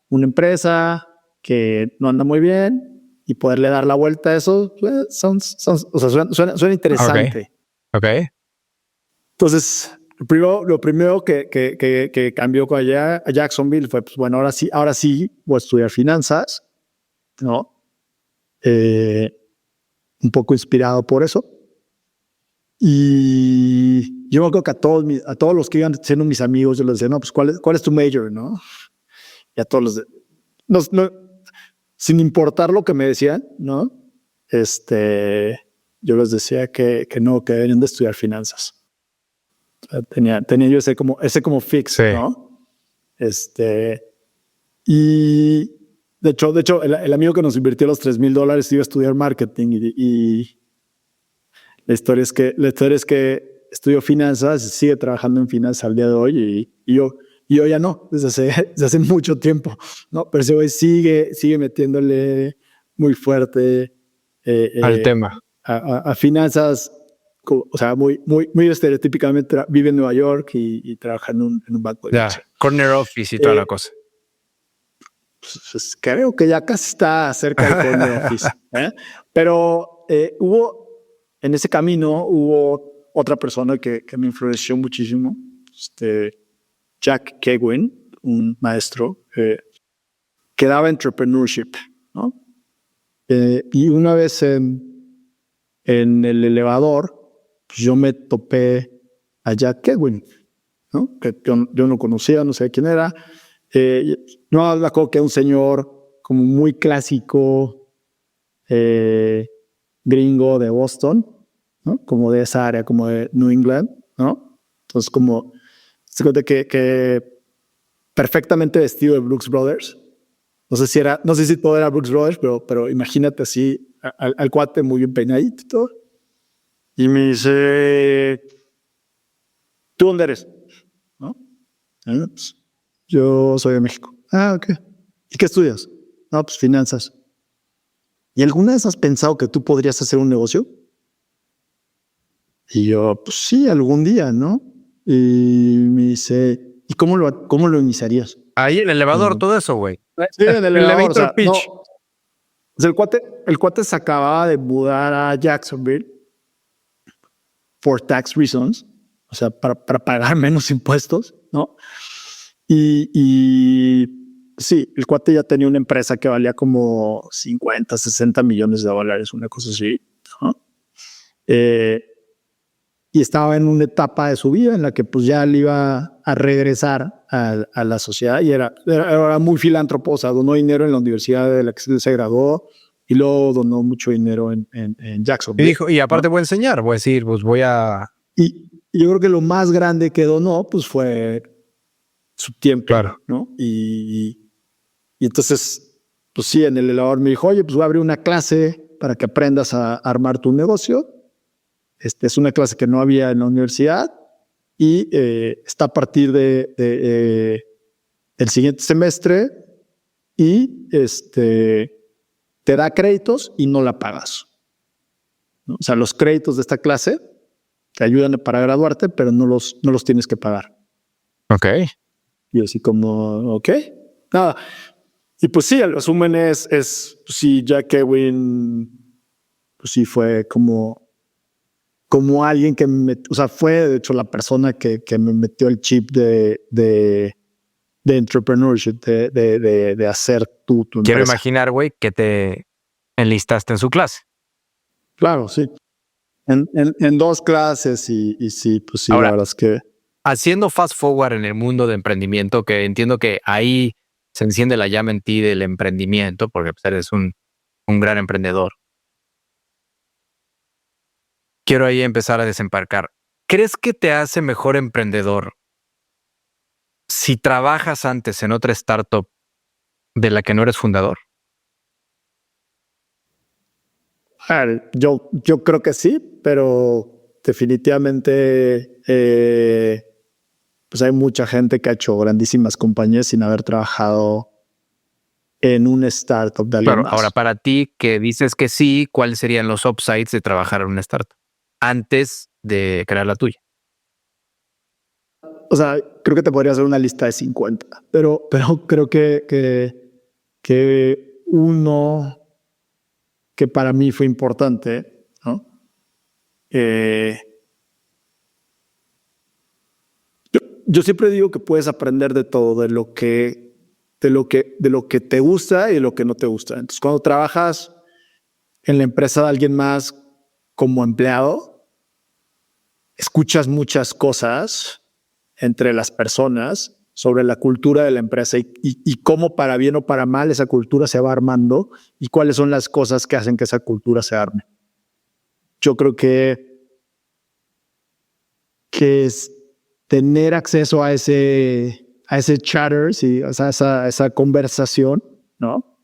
una empresa que no anda muy bien y poderle dar la vuelta a eso, pues, o sea, suena interesante. Okay. Entonces, lo primero que cambió con allá a Jacksonville fue, pues bueno, ahora sí voy a estudiar finanzas, ¿no? Un poco inspirado por eso. Y yo me acuerdo que a todos los que iban siendo mis amigos, yo les decía, no, pues ¿cuál es tu major, no? Y a todos sin importar lo que me decían, ¿no? Yo les decía que no, que deberían de estudiar finanzas. O sea, tenía yo ese como fix, sí. ¿no? Y de hecho el amigo que nos invirtió los $3,000 iba a estudiar marketing y la historia es que estudió finanzas y sigue trabajando en finanzas al día de hoy y yo ya no, desde hace mucho tiempo, ¿no? Pero ese güey sigue metiéndole muy fuerte Al tema. a finanzas, o sea, muy estereotípicamente vive en Nueva York y trabaja en un banco de inversión. Corner office y toda la cosa. Pues creo que ya casi está cerca del corner office. Pero en ese camino hubo otra persona que me influenció muchísimo, Jack Keguin, un maestro que daba entrepreneurship, ¿no? Y una vez en el elevador, pues yo me topé a Jack Keguin, ¿no? Que yo no conocía, no sabía quién era. No, me acuerdo que era un señor como muy clásico, gringo de Boston, ¿no? Como de esa área, como de New England, ¿no? Entonces, como se cuenta que perfectamente vestido de Brooks Brothers. No sé si todo era Brooks Brothers, pero imagínate así al cuate muy bien peinadito y todo. Y me dice, ¿tú dónde eres? ¿No? Pues, yo soy de México. Ah, ok. ¿Y qué estudias? No, pues finanzas. ¿Y alguna vez has pensado que tú podrías hacer un negocio? Y yo, pues sí, algún día, ¿no? Y me dice, ¿y cómo lo iniciarías? Ahí en el elevador, todo eso, güey. Sí, en el elevador, o sea, pitch. no. O sea, el cuate se acababa de mudar a Jacksonville for tax reasons, o sea, para pagar menos impuestos, ¿no? Y sí, el cuate ya tenía una empresa que valía como 50, 60 millones de dólares, una cosa así, ¿no? Y estaba en una etapa de su vida en la que pues ya le iba a regresar a la sociedad y era muy filántropo, o sea, donó dinero en la universidad de la que se graduó y luego donó mucho dinero en Jacksonville. Y dijo, y aparte, ¿no?, voy a enseñar, voy a decir, pues voy a... Y yo creo que lo más grande que donó pues fue su tiempo, claro, ¿no? Y entonces, pues sí, en el elevador me dijo, oye, pues voy a abrir una clase para que aprendas a armar tu negocio. Es una clase que no había en la universidad y está a partir del siguiente semestre y te da créditos y no la pagas, ¿no? O sea, los créditos de esta clase te ayudan para graduarte, pero no los tienes que pagar. Ok. Y así como, ok, nada. Y pues sí, el resumen es pues sí, Jack Keguin, pues sí fue como alguien que o sea, fue de hecho la persona que me metió el chip de entrepreneurship, de hacer tu empresa. Quiero imaginar, güey, que te enlistaste en su clase. Claro, sí. En 2 clases y sí, pues sí, ahora, la verdad es que... Haciendo fast forward en el mundo de emprendimiento, que entiendo que ahí se enciende la llama en ti del emprendimiento, porque pues, eres un gran emprendedor. Quiero ahí empezar a desembarcar. ¿Crees que te hace mejor emprendedor si trabajas antes en otra startup de la que no eres fundador? Yo creo que sí, pero definitivamente pues hay mucha gente que ha hecho grandísimas compañías sin haber trabajado en una startup de alguien más. Ahora, para ti que dices que sí, ¿cuáles serían los upsides de trabajar en una startup antes de crear la tuya? O sea, creo que te podría hacer una lista de 50, pero creo que uno que para mí fue importante, ¿no? Yo siempre digo que puedes aprender de todo, de lo que te gusta y de lo que no te gusta. Entonces, cuando trabajas en la empresa de alguien más como empleado, escuchas muchas cosas entre las personas sobre la cultura de la empresa y cómo para bien o para mal esa cultura se va armando y cuáles son las cosas que hacen que esa cultura se arme. Yo creo que es tener acceso a ese ese chatter, sí, o sea, esa conversación, ¿no?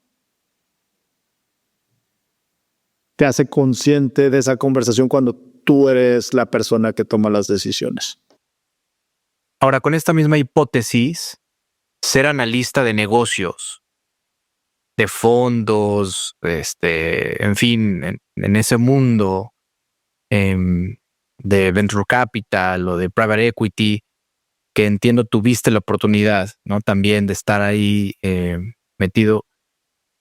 Te hace consciente de esa conversación cuando tú eres la persona que toma las decisiones. Ahora, con esta misma hipótesis, ser analista de negocios, de fondos, en fin, en ese mundo de venture capital o de private equity, que entiendo tuviste la oportunidad, ¿no? También de estar ahí metido.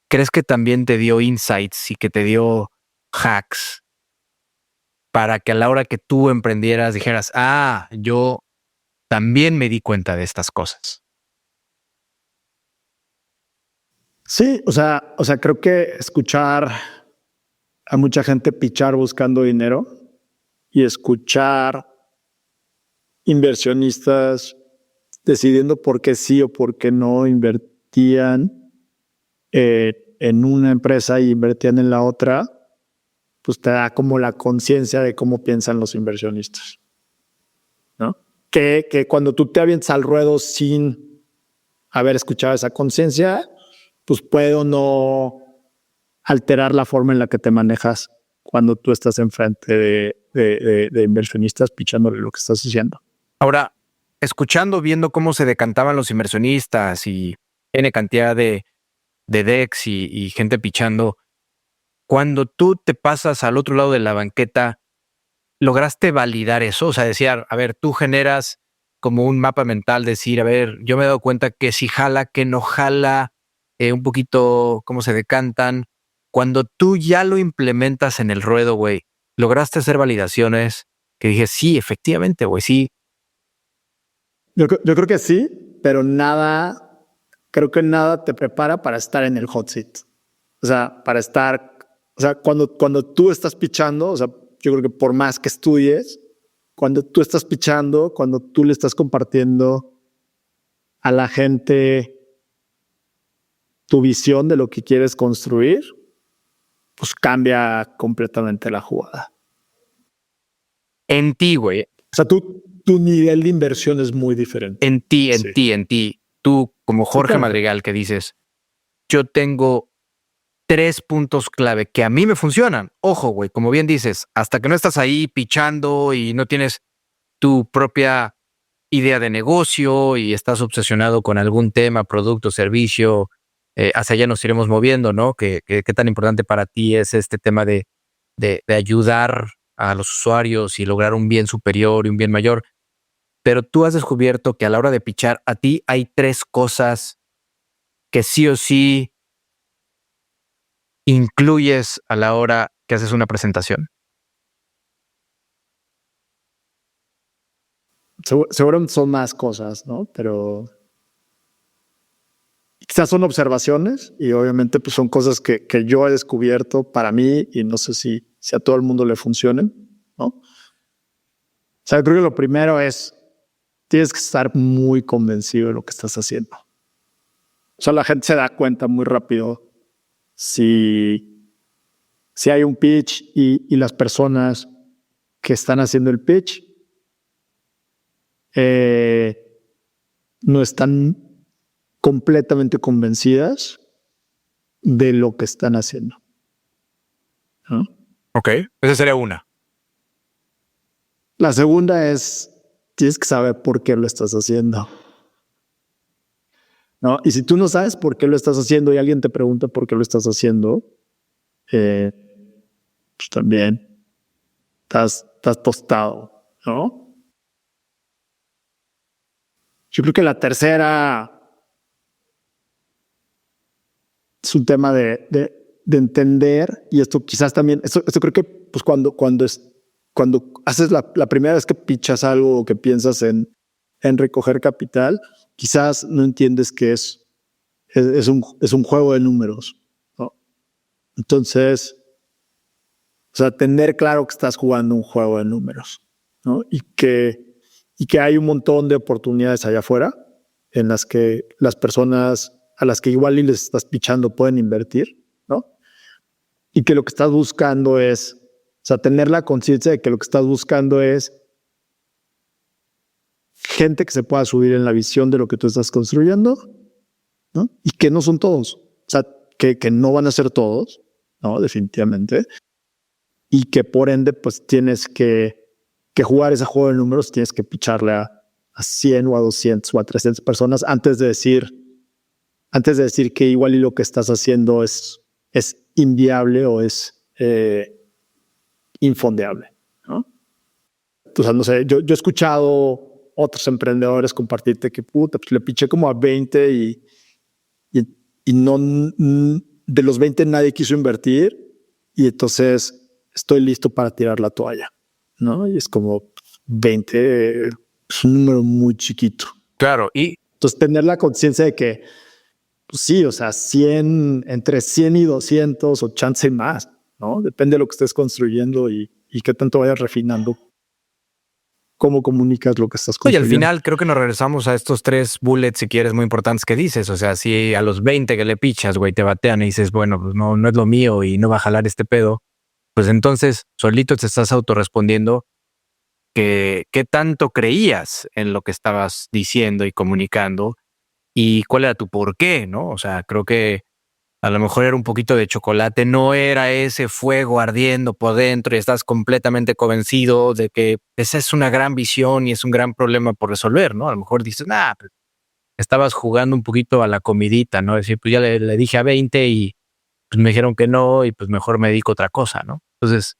¿Crees que también te dio insights y que te dio hacks para que a la hora que tú emprendieras dijeras, yo también me di cuenta de estas cosas? Sí, o sea, creo que escuchar a mucha gente pichar buscando dinero y escuchar inversionistas decidiendo por qué sí o por qué no invertían en una empresa y invertían en la otra, pues te da como la conciencia de cómo piensan los inversionistas, ¿no? Que cuando tú te avientas al ruedo sin haber escuchado esa conciencia, pues puede o no alterar la forma en la que te manejas cuando tú estás enfrente de inversionistas pichándole lo que estás haciendo. Ahora, escuchando, viendo cómo se decantaban los inversionistas y N cantidad de decks y gente pichando, cuando tú te pasas al otro lado de la banqueta, ¿lograste validar eso? O sea, decir, a ver, tú generas como un mapa mental, decir, a ver, yo me he dado cuenta que si jala, que no jala, un poquito cómo se decantan. Cuando tú ya lo implementas en el ruedo, güey, ¿lograste hacer validaciones que dije, sí, efectivamente, güey, sí? Yo creo que sí, pero creo que nada te prepara para estar en el hot seat. O sea, cuando tú estás pichando, o sea, yo creo que por más que estudies, cuando tú estás pichando, cuando tú le estás compartiendo a la gente tu visión de lo que quieres construir, pues cambia completamente la jugada. En ti, güey. O sea, tu nivel de inversión es muy diferente. En ti. Tú, como Jorge claro. Madrigal, que dices, yo tengo 3 puntos clave que a mí me funcionan. Ojo, güey, como bien dices, hasta que no estás ahí pichando y no tienes tu propia idea de negocio y estás obsesionado con algún tema, producto, servicio, hacia allá nos iremos moviendo, ¿no? ¿Qué tan importante para ti es este tema de ayudar a los usuarios y lograr un bien superior y un bien mayor? Pero tú has descubierto que a la hora de pichar, a ti hay 3 cosas que sí o sí incluyes a la hora que haces una presentación. Seguramente son más cosas, ¿no? Pero quizás son observaciones y obviamente pues son cosas que yo he descubierto para mí y no sé si a todo el mundo le funcionen, ¿no? O sea, creo que lo primero es, tienes que estar muy convencido de lo que estás haciendo. O sea, la gente se da cuenta muy rápido si hay un pitch y las personas que están haciendo el pitch no están completamente convencidas de lo que están haciendo, ¿no? Ok, esa sería una. La segunda es, tienes que saber por qué lo estás haciendo, ¿no? Y si tú no sabes por qué lo estás haciendo y alguien te pregunta por qué lo estás haciendo, pues también estás tostado, ¿no? Yo creo que la tercera es un tema de entender, y esto quizás también, esto creo que pues cuando haces la primera vez que pichas algo o que piensas en recoger capital, quizás no entiendes que es un juego de números, ¿no? Entonces, o sea, tener claro que estás jugando un juego de números, ¿no? Y que hay un montón de oportunidades allá afuera en las que las personas a las que igual les estás pichando pueden invertir, ¿no? Y que lo que estás buscando es, o sea, tener la conciencia de que lo que estás buscando es gente que se pueda subir en la visión de lo que tú estás construyendo, ¿no? Y que no son todos. O sea, que no van a ser todos, ¿no? Definitivamente. Y que por ende, pues tienes que jugar ese juego de números, tienes que picharle a 100 o a 200 o a 300 personas antes de decir que igual y lo que estás haciendo es inviable o es infondeable, ¿no? O sea, no sé, yo he escuchado otros emprendedores compartirte que puta, pues le piché como a 20 y no, de los 20 nadie quiso invertir y entonces estoy listo para tirar la toalla, ¿no? Y es como 20 es un número muy chiquito. Claro, y entonces tener la conciencia de que, pues sí, o sea, 100, entre 100 y 200 o chance más, ¿no? Depende de lo que estés construyendo y qué tanto vayas refinando cómo comunicas lo que estás y al construyendo. final creo que nos regresamos a estos 3 bullets, si quieres, muy importantes que dices. O sea, si a los 20 que le pichas, güey, te batean y dices, bueno, pues no es lo mío y no va a jalar este pedo, pues entonces solito te estás autorrespondiendo que qué tanto creías en lo que estabas diciendo y comunicando y cuál era tu por qué, ¿no? O sea, creo que a lo mejor era un poquito de chocolate, no era ese fuego ardiendo por dentro y estás completamente convencido de que esa es una gran visión y es un gran problema por resolver, ¿no? A lo mejor dices, nah, pues estabas jugando un poquito a la comidita, ¿no? Es decir, pues ya le dije a 20 y pues me dijeron que no y pues mejor me dedico a otra cosa, ¿no? Entonces,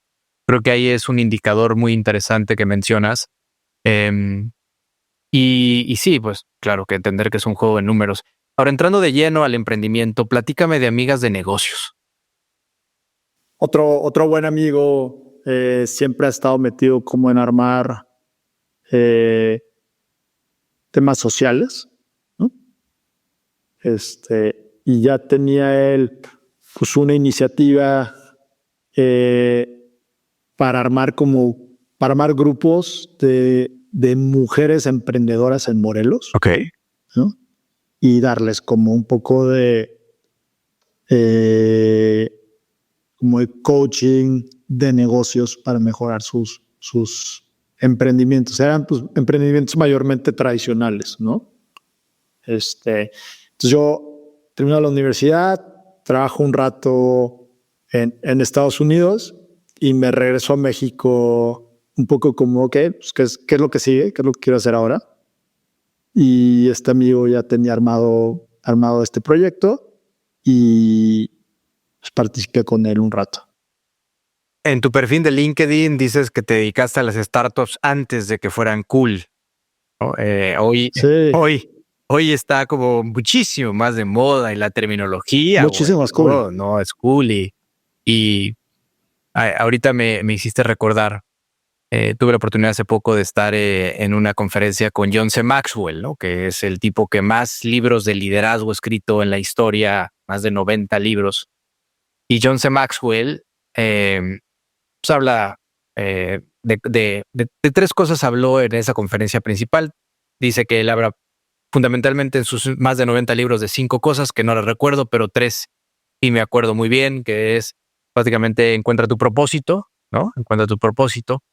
creo que ahí es un indicador muy interesante que mencionas. Y sí, pues claro que entender que es un juego de números. Ahora, entrando de lleno al emprendimiento, platícame de amigas de negocios. Otro buen amigo siempre ha estado metido como en armar temas sociales, ¿no? Y ya tenía él pues una iniciativa para armar grupos de mujeres emprendedoras en Morelos. Ok. ¿No? Y darles como un poco como de coaching de negocios para mejorar sus emprendimientos. Eran pues, emprendimientos mayormente tradicionales, ¿no? Entonces yo termino la universidad, trabajo un rato en Estados Unidos y me regreso a México un poco como, ok, pues, ¿qué es lo que sigue? ¿Qué es lo que quiero hacer ahora? Y este amigo ya tenía armado este proyecto y pues, participé con él un rato. En tu perfil de LinkedIn dices que te dedicaste a las startups antes de que fueran cool, ¿no? Hoy está como muchísimo más de moda y la terminología. Muchísimo más cool. Oh, no, es cool. Y ahorita me hiciste recordar. Tuve la oportunidad hace poco de estar en una conferencia con John C. Maxwell, ¿no? Que es el tipo que más libros de liderazgo escrito en la historia, más de 90 libros. Y John C. Maxwell pues habla de 3 cosas. Habló en esa conferencia principal. Dice que él habla fundamentalmente en sus más de 90 libros de 5 cosas que no las recuerdo, pero 3 y me acuerdo muy bien, que es básicamente encuentra tu propósito, ¿no? Encuentra tu propósito.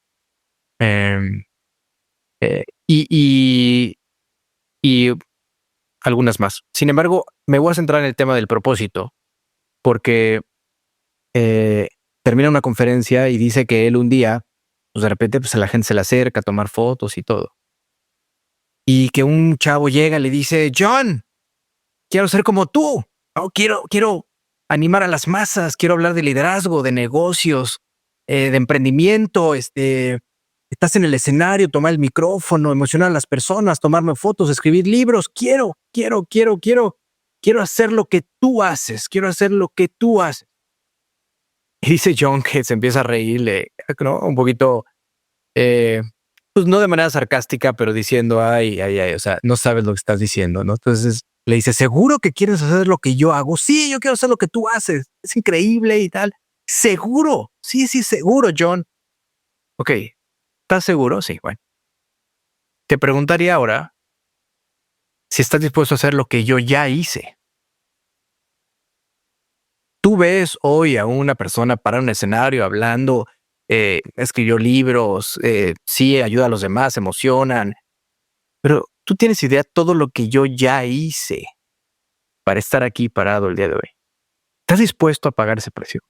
Y algunas más. Sin embargo, me voy a centrar en el tema del propósito, porque termina una conferencia y dice que él un día, pues de repente, pues a la gente se le acerca a tomar fotos y todo. Y que un chavo llega y le dice, John, quiero ser como tú. Oh, quiero animar a las masas, quiero hablar de liderazgo, de negocios, de emprendimiento, estás en el escenario, tomar el micrófono, emocionar a las personas, tomarme fotos, escribir libros. Quiero hacer lo que tú haces. Quiero hacer lo que tú haces. Y dice John que se empieza a reírle, ¿no? Un poquito, pues no de manera sarcástica, pero diciendo, ay, o sea, no sabes lo que estás diciendo, ¿no? Entonces le dice, ¿seguro que quieres hacer lo que yo hago? Sí, yo quiero hacer lo que tú haces. Es increíble y tal. ¿Seguro? Sí, seguro, John. Ok. ¿Estás seguro? Sí, bueno. Te preguntaría ahora si estás dispuesto a hacer lo que yo ya hice. Tú ves hoy a una persona para un escenario hablando, escribió libros, sí, ayuda a los demás, emocionan. pero tú tienes idea de todo lo que yo ya hice para estar aquí parado el día de hoy. ¿Estás dispuesto a pagar ese precio?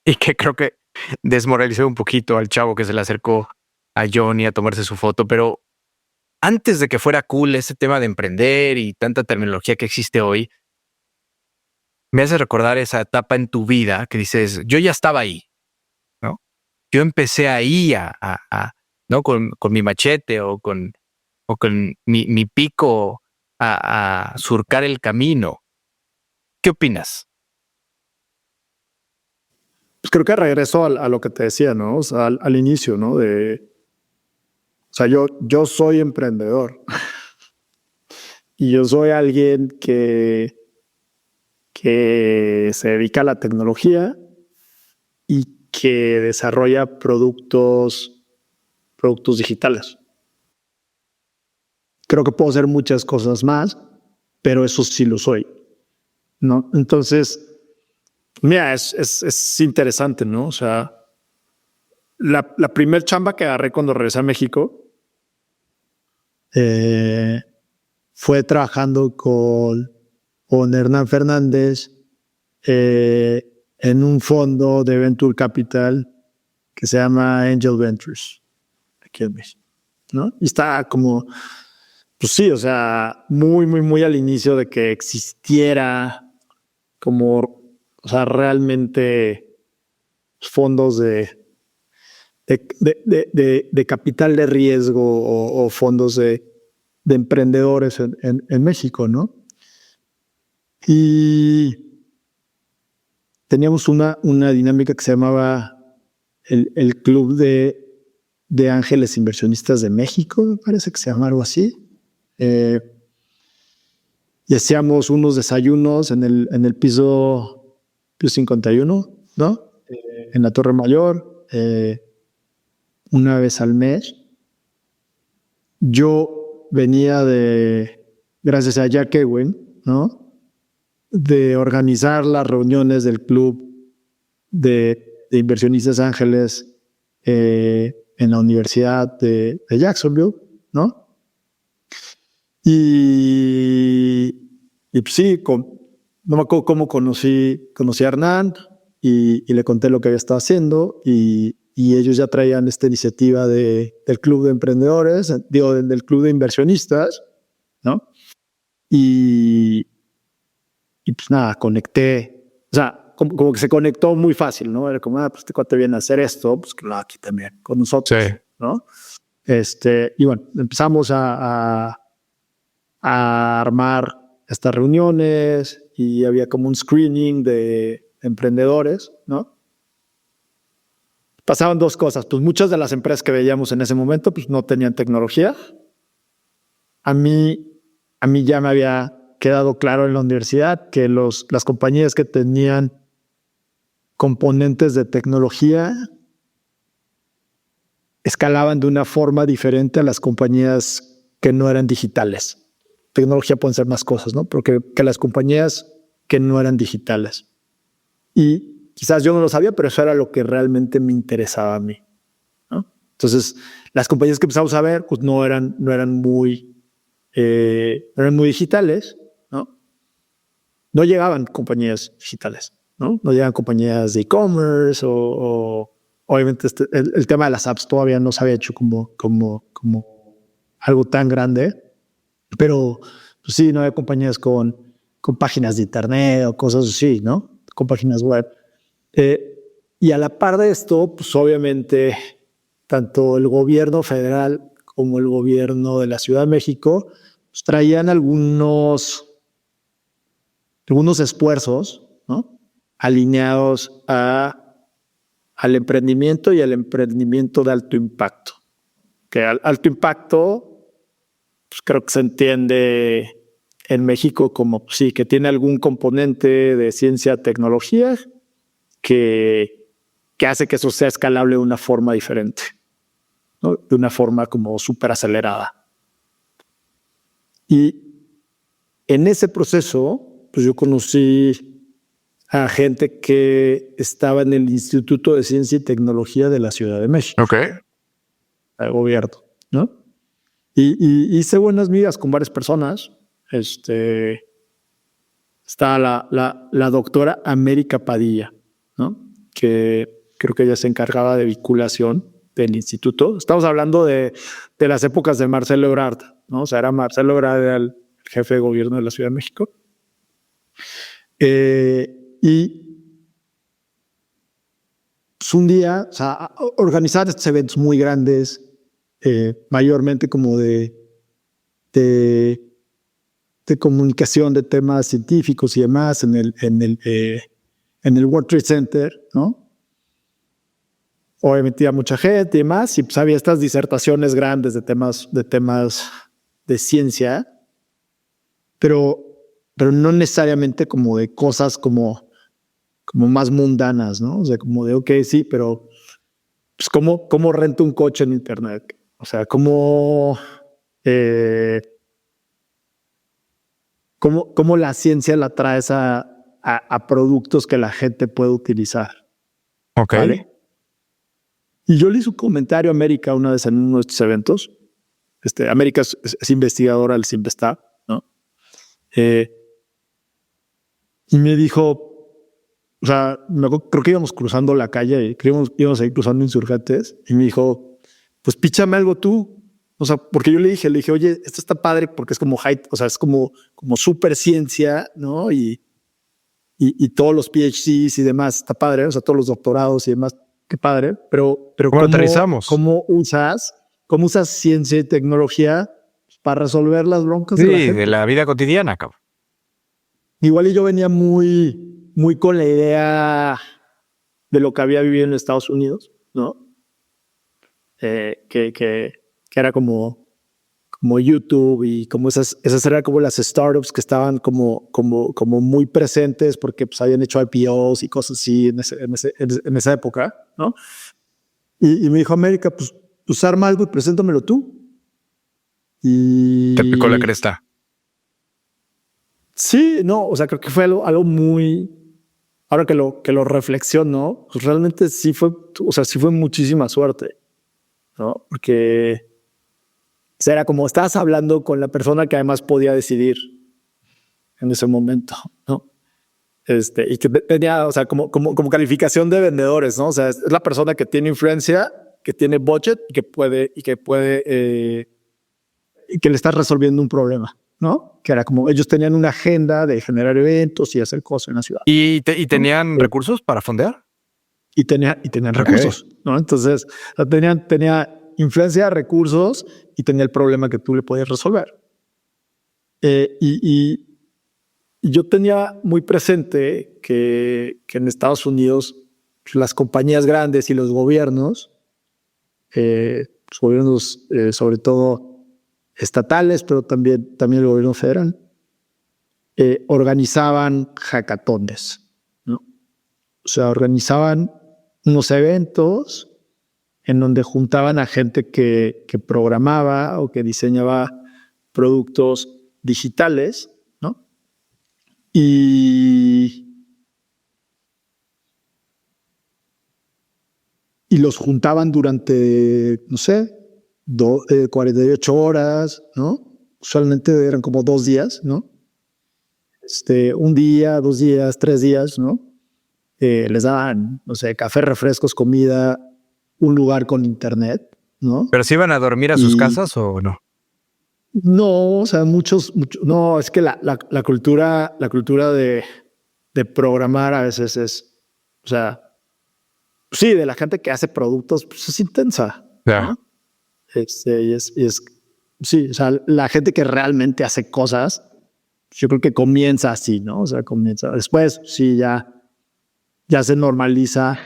Y que creo que desmoralizó un poquito al chavo que se le acercó a Johnny a tomarse su foto, pero antes de que fuera cool ese tema de emprender y tanta terminología que existe hoy, me hace recordar esa etapa en tu vida que dices, yo ya estaba ahí, ¿no? Yo empecé ahí ¿no? Con mi machete o con mi pico a surcar el camino. ¿Qué opinas? Pues creo que regreso a lo que te decía, ¿no? O sea, al inicio, ¿no? O sea, yo soy emprendedor y yo soy alguien que se dedica a la tecnología y que desarrolla productos digitales. Creo que puedo hacer muchas cosas más, pero eso sí lo soy, ¿no? Entonces, mira, es interesante, ¿no? O sea, la primer chamba que agarré cuando regresé a México fue trabajando con Hernán Fernández en un fondo de Venture Capital que se llama Angel Ventures, aquí en México, ¿no? Y está como, pues sí, o sea, muy, muy, muy al inicio de que existiera como, o sea, realmente fondos de capital de riesgo o fondos de emprendedores en México, ¿no? Y teníamos una dinámica que se llamaba el Club de Ángeles Inversionistas de México, me parece que se llama algo así. Y hacíamos unos desayunos en el piso 51, ¿no? En la Torre Mayor, una vez al mes. Yo venía gracias a Jack Ewing, ¿no? De organizar las reuniones del club de inversionistas ángeles en la Universidad de Jacksonville, ¿no? Y pues sí, no me acuerdo cómo conocí a Hernán y le conté lo que había estado haciendo y ellos ya traían esta iniciativa del club de emprendedores, del club de inversionistas, ¿no? Y pues nada, conecté, o sea, como que se conectó muy fácil, ¿no? Era como, pues este cuate viene a hacer esto, pues que lo haga aquí también con nosotros, sí, ¿no? Y bueno, empezamos a armar estas reuniones y había como un screening de emprendedores, ¿no? Pasaban dos cosas, pues muchas de las empresas que veíamos en ese momento pues no tenían tecnología. A mí ya me había quedado claro en la universidad que las compañías que tenían componentes de tecnología escalaban de una forma diferente a las compañías que no eran digitales. Tecnología pueden ser más cosas, ¿no? Pero que las compañías que no eran digitales. Y quizás yo no lo sabía, pero eso era lo que realmente me interesaba a mí, ¿no? Entonces, las compañías que empezamos a ver pues no eran muy digitales, ¿no? No llegaban compañías digitales, ¿no? No llegaban compañías de e-commerce o obviamente el tema de las apps todavía no se había hecho como algo tan grande, pero pues sí, no había compañías con páginas de internet o cosas así, ¿no? Con páginas web. Y a la par de esto, pues obviamente tanto el gobierno federal como el gobierno de la Ciudad de México pues, traían algunos esfuerzos, ¿no? Alineados al emprendimiento y al emprendimiento de alto impacto. Que alto impacto, pues creo que se entiende en México como sí, que tiene algún componente de ciencia, tecnología que hace que eso sea escalable de una forma diferente, ¿no? De una forma como súper acelerada. Y en ese proceso, pues yo conocí a gente que estaba en el Instituto de Ciencia y Tecnología de la Ciudad de México. Ok. Al gobierno. ¿no? Y hice buenas migas con varias personas. Está la doctora América Padilla, ¿no? Que creo que ella se encargaba de vinculación del instituto. Estamos hablando de las épocas de Marcelo Ebrard, ¿no? O sea, Marcelo Ebrard era el jefe de gobierno de la Ciudad de México. Y pues un día, o sea, organizar estos eventos muy grandes, mayormente como de comunicación de temas científicos y demás en el World Trade Center, ¿no? Obviamente había mucha gente y demás, y pues había estas disertaciones grandes de temas de ciencia, pero no necesariamente como de cosas como más mundanas, ¿no? O sea, como de, ok, sí, pero pues ¿cómo rento un coche en internet? O sea, ¿cómo la ciencia la traes a productos que la gente puede utilizar? Ok. ¿Vale? Y yo le hice un comentario a América una vez en uno de estos eventos. América es investigadora del CIMBESTAB, ¿no? Y me dijo, o sea, creo que íbamos cruzando la calle, íbamos a ir cruzando Insurgentes, y me dijo, pues píchame algo tú. O sea, porque yo le dije, oye, esto está padre porque es como o sea, es como super ciencia, ¿no? Y todos los PhDs y demás, está padre, o sea, todos los doctorados y demás, qué padre, pero ¿Cómo aterrizamos? ¿cómo usas ciencia y tecnología para resolver las broncas de la gente? De la vida cotidiana, cabrón. Igual y yo venía muy, muy con la idea de lo que había vivido en Estados Unidos, ¿no? Que era como YouTube y como esas eran como las startups que estaban como muy presentes porque pues habían hecho IPOs y cosas así en esa época, ¿no? Y me dijo, América, pues arma algo y preséntamelo tú. Y Te picó la cresta. Sí, no, o sea, creo que fue algo muy... Ahora que lo reflexiono, pues realmente sí fue muchísima suerte, ¿no? Porque era como estabas hablando con la persona que además podía decidir en ese momento, ¿no? Y que tenía, o sea, como calificación de vendedores, ¿no? O sea, es la persona que tiene influencia, que tiene budget y que puede y que le está resolviendo un problema, ¿no? Que era como ellos tenían una agenda de generar eventos y hacer cosas en la ciudad. ¿Y tenían recursos para fondear? Y tenían recursos, ¿no? Entonces, tenía influencia, recursos y tenía el problema que tú le podías resolver. Y yo tenía muy presente que en Estados Unidos las compañías grandes y los gobiernos, sobre todo estatales, pero también el gobierno federal, organizaban hackatones, ¿no? O sea, organizaban unos eventos en donde juntaban a gente que programaba o que diseñaba productos digitales, ¿no? Y los juntaban durante, no sé, 48 horas, ¿no? Usualmente eran como 2 días, ¿no? Un día, 2 días, 3 días, ¿no? Les daban, no sé, café, refrescos, comida, un lugar con internet, ¿no? ¿Pero si iban a dormir a sus casas o no? No, o sea, muchos, no, es que la cultura de programar a veces es, o sea, sí, de la gente que hace productos, pues es intensa, Yeah. ¿no? Sí, o sea, la gente que realmente hace cosas, yo creo que comienza así, ¿no? O sea, comienza, después sí, ya se normaliza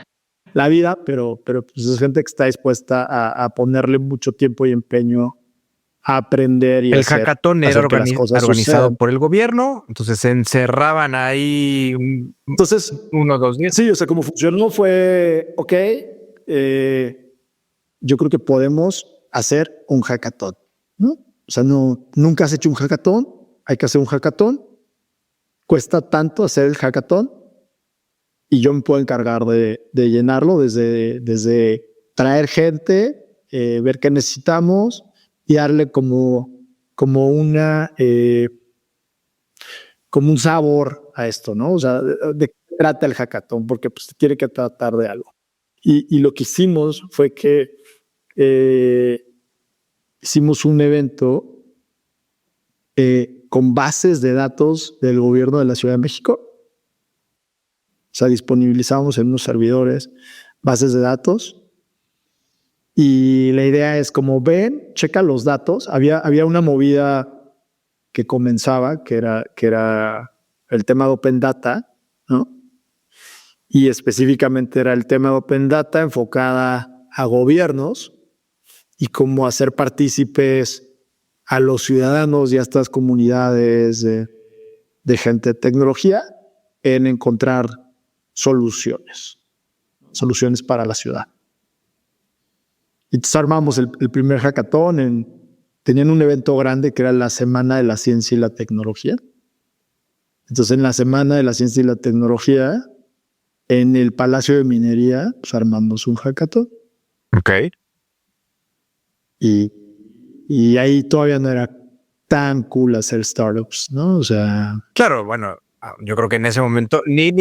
la vida, pero pues es gente que está dispuesta a ponerle mucho tiempo y empeño a aprender y el hackathon era organizado sucedan. por el gobierno, entonces se encerraban ahí entonces 1 o 2 días. Sí, o sea, como funcionó fue, ok, yo creo que podemos hacer un hackathon, ¿no? O sea, nunca has hecho un hackathon, hay que hacer un hackathon, cuesta tanto hacer el hackathon y yo me puedo encargar de llenarlo desde traer gente, ver qué necesitamos, y darle como un sabor a esto, ¿no? O sea, de qué trata el hackathon, porque pues tiene que tratar de algo. Y lo que hicimos fue que hicimos un evento con bases de datos del gobierno de la Ciudad de México. O sea, disponibilizamos en unos servidores bases de datos. Y la idea es como ven, checa los datos. Había una movida que comenzaba, que era el tema de Open Data, ¿no? Y específicamente era el tema de Open Data enfocada a gobiernos y cómo hacer partícipes a los ciudadanos y a estas comunidades de gente de tecnología en encontrar soluciones para la ciudad. Y entonces armamos el primer hackathon. Tenían un evento grande que era la Semana de la Ciencia y la Tecnología. Entonces, en la Semana de la Ciencia y la Tecnología, en el Palacio de Minería, pues armamos un hackathon. Ok. Y ahí todavía no era tan cool hacer startups, ¿no? O sea... Claro, bueno, yo creo que en ese momento ni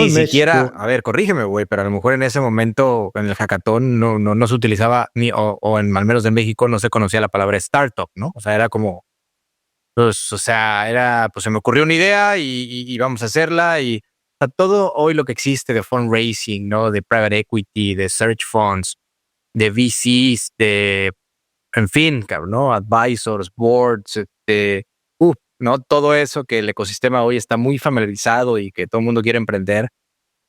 siquiera, a ver, corrígeme, güey, pero a lo mejor en ese momento en el hackathon no se utilizaba o en al menos en México no se conocía la palabra startup, ¿no? O sea, era como, pues, o sea, era, pues se me ocurrió una idea y vamos a hacerla y o sea, todo hoy lo que existe de fundraising, ¿no? De private equity, de search funds, de VCs, en fin, cabrón, ¿no? Advisors, boards, ¿no? Todo eso que el ecosistema hoy está muy familiarizado y que todo el mundo quiere emprender.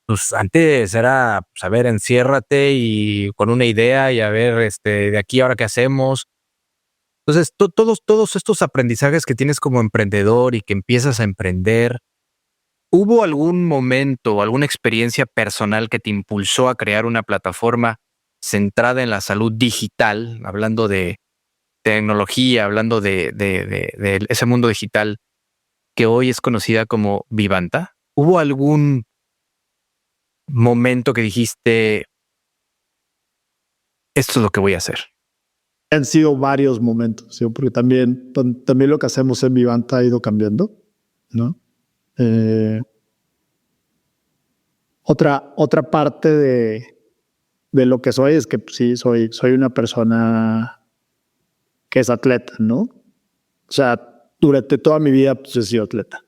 Pues antes era, pues, a ver, enciérrate y con una idea y a ver, de aquí ahora qué hacemos. Entonces, todos estos aprendizajes que tienes como emprendedor y que empiezas a emprender, ¿hubo algún momento, alguna experiencia personal que te impulsó a crear una plataforma centrada en la salud digital, hablando de tecnología, hablando de ese mundo digital que hoy es conocida como Vivanta? ¿Hubo algún momento que dijiste, esto es lo que voy a hacer? Han sido varios momentos, ¿sí? Porque también lo que hacemos en Vivanta ha ido cambiando, ¿no? Otra parte de lo que soy es que pues, sí, soy una persona que es atleta, ¿no? O sea, durante toda mi vida pues, he sido atleta,